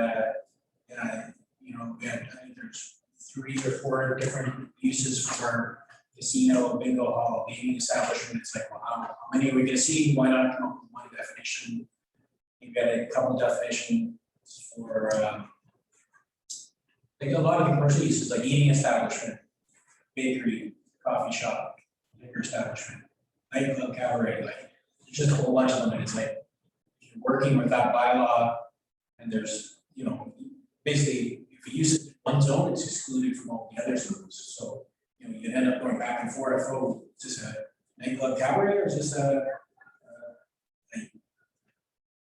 you know, we had, I think there's 3 or 4 different uses for casino, bingo hall, gaming establishment. It's like, well, how many are we gonna see? Why not come up with one definition? You've got a couple definitions for like a lot of the commercial uses, like eating establishment, bakery, coffee shop, liquor establishment, nightclub, cabaret, like there's just a whole bunch of them, and it's like you're working with that bylaw, and there's, you know, basically if you use it in one zone, it's excluded from all the other zones. So you know, you end up going back and forth. Oh, is this a nightclub cabaret or is this a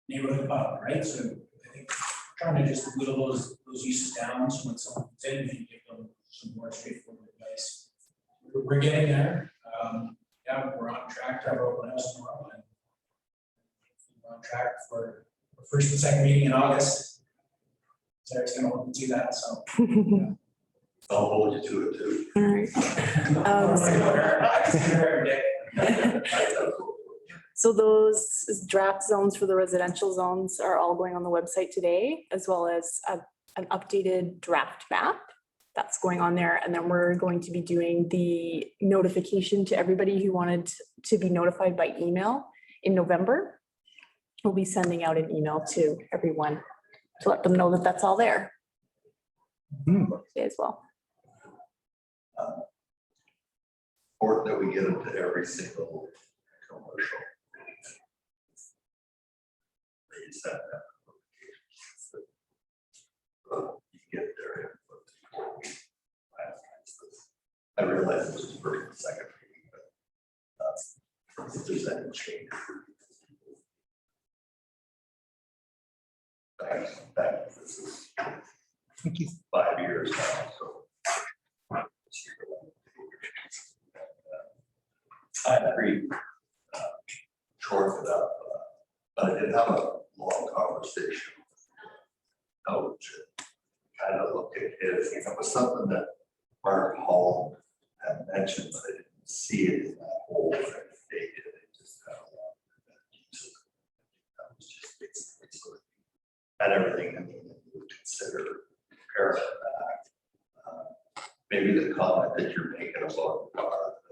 neighborhood pub, right? So I think trying to just whittle those uses down so when someone comes in, you can give them some more straightforward advice. We're getting there. Yeah, we're on track to have our open house tomorrow, and we're on track for the first and second meeting in August. Sarah's gonna look into that, so. I'll hold you to it too. All right. So those draft zones for the residential zones are all going on the website today, as well as an updated draft map that's going on there. And then we're going to be doing the notification to everybody who wanted to be notified by email in November. We'll be sending out an email to everyone to let them know that that's all there. Today as well. Or that we get into every single commercial. They send that. You get their input before we finalize this. I realize this is first and second reading, but if there's any change. That this is Thank you. 5 years now, so. I agree. Short it up, but I did have a long conversation. Coach, kind of looked at his, it was something that Mark Hall had mentioned, but I didn't see it in that whole thing. They did it just kind of that was just basically sort of had everything in there that you would consider parallel that. Maybe the comment that you're making about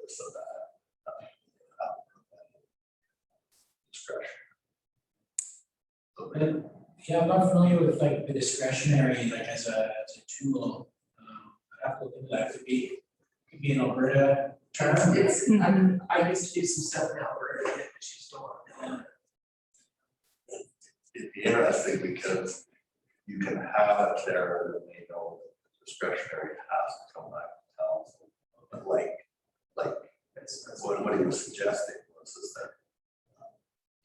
this or that. Discretion. Yeah, I'm not familiar with like the discretionary, like as a tool. I'd have to look into that. Could be an Alberta term. It's, I used to do some stuff in Alberta, but she's still on. It'd be interesting because you can have it there and then they know that discretionary has to come back to town. But like what he was suggesting was is that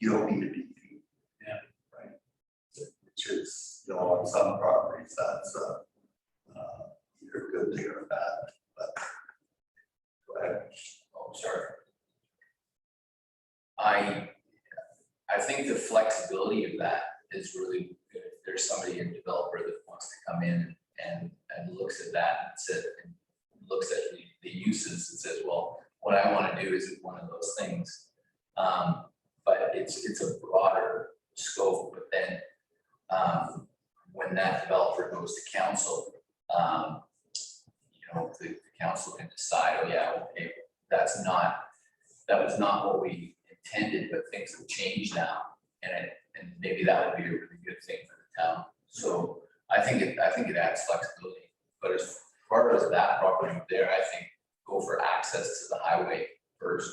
you don't need a DP. Yeah. Right. Which is, you know, on some properties that's either a good thing or bad, but go ahead. Oh, sorry. I think the flexibility of that is really good. If there's somebody, a developer that wants to come in and looks at that and says, and looks at the uses and says, well, what I want to do is one of those things. But it's a broader scope, but then when that developer goes to council, you know, the council can decide, oh yeah, okay, that was not what we intended, but things have changed now. And maybe that would be a really good thing for the So I think it adds flexibility, but as far as that property there, I think go for access to the highway first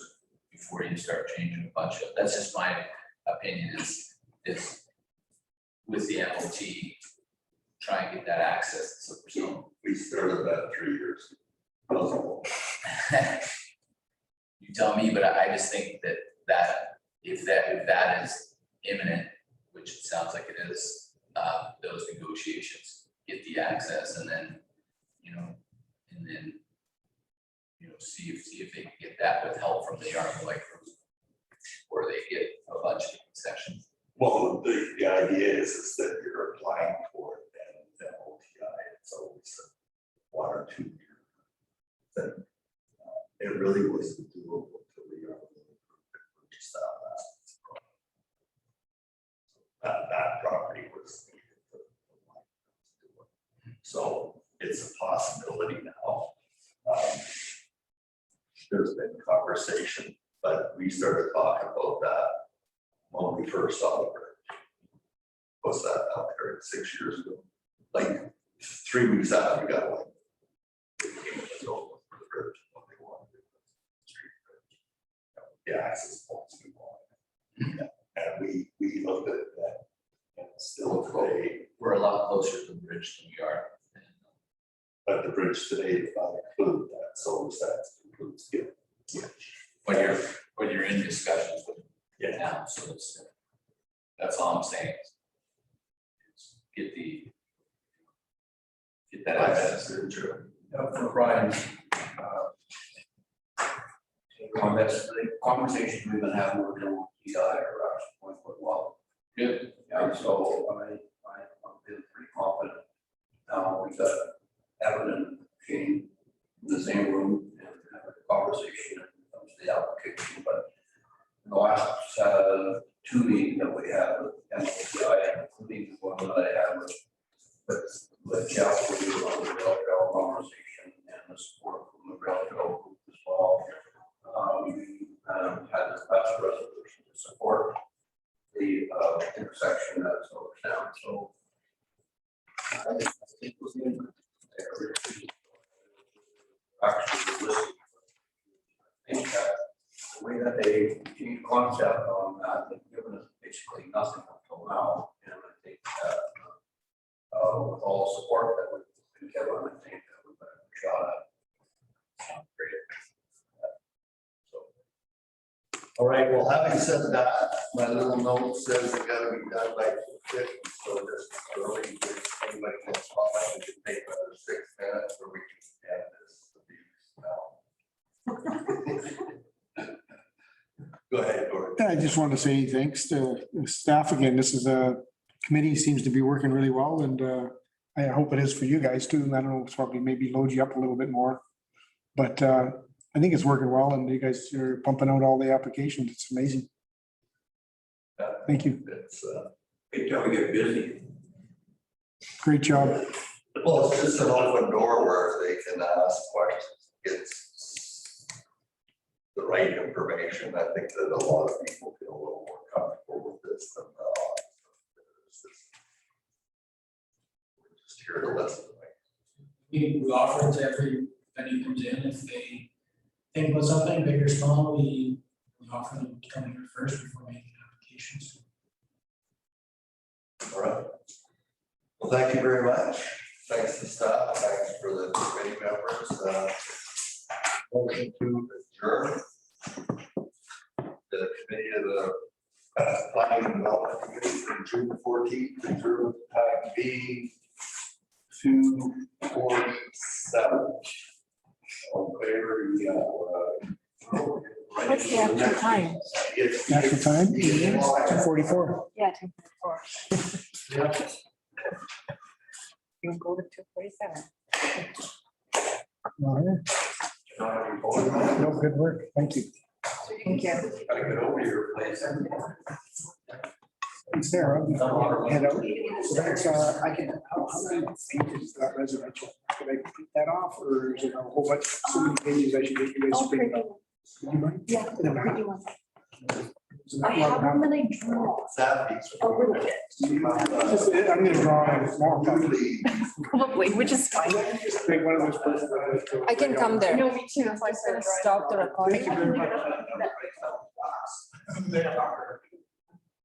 before you start changing a bunch of, that's just my opinion is with the MOT, try and get that access to Silverstone. We started that 3 years ago. You tell me, but I just think that if that is imminent, which it sounds like it is, those negotiations, get the access and then, see if they can get that with help from the Army Light Crews, or they get a bunch of concessions. Well, the idea is that you're applying for it and then OTI, it's always a 1 or 2 year thing. It really was doable until the Army purchased that property was needed to do it. So it's a possibility now. There's been conversation, but we started talking about that when we first saw the bridge. Was that out there 6 years ago? Like 3 weeks after we got one. The access points we wanted. And we looked at that. And still today, We're a lot closer to the bridge than we are. but the bridge today does not include that, so that includes it. When you're in discussions with Yeah. now, so that's all I'm saying. Is get that access. True. For Brian, that's the conversation we've been having with the TI are actually going quite well. Good. Yeah, so I'm feeling pretty confident. Now we got Evan and Shane in the same room and have a conversation and comes to the application, but in the last 2 meetings that we had with MOTI, including the one that I had with Jeff, we were on the rail trail conversation and the support from the rail trail group as well. We had the best resolution to support the intersection that's over down. So I think it was actually listening. I think that the way that they changed concept on that, they've given us basically nothing until now. And I think that with all the support that we've been given, I think that we've got a shot at. Great. All right, well, having said that, my little note says it gotta be done by 2:50, so just early, if anybody can comment, we can take another 6 minutes, or we can end this. Go ahead, Gordon. I just want to say thanks to the staff again. This is a committee seems to be working really well, and I hope it is for you guys too. I don't know, it's probably maybe load you up a little bit more. But I think it's working well, and you guys are pumping out all the applications. It's amazing. Thank you. It's, Wait till we get busy. Great job. well, it's just an open door where they can ask questions. It's the right information. I think that a lot of people feel a little more comfortable with this than we're just here to listen. We offer it to everybody who comes in, if they think about something, big or small, we offer them to come here first before making applications. All right. Well, thank you very much. Thanks to staff. Thanks for the committee members. Motion to adjourn. The committee of the Planning and Development Committee from June 14th, adjourned time being 2:47. All in favor, What's the actual time? Actual time, 2:44. Yeah, 2:44. You can go to 2:47. No, good work. Thank you. Thank you. Gotta get over your place. Sarah, head out. So that's, I can, how many pages that residential? Could I print that off, or is it a whole bunch, so many pages I should get you guys to print? Oh, Would you mind? yeah. In the back? Pretty one. I have them and I draw Southeast. a little bit, I'm gonna draw it more. probably, which is fine. Make one of those persons. I can come there. No, me too. Stop the recording. Thank you very much.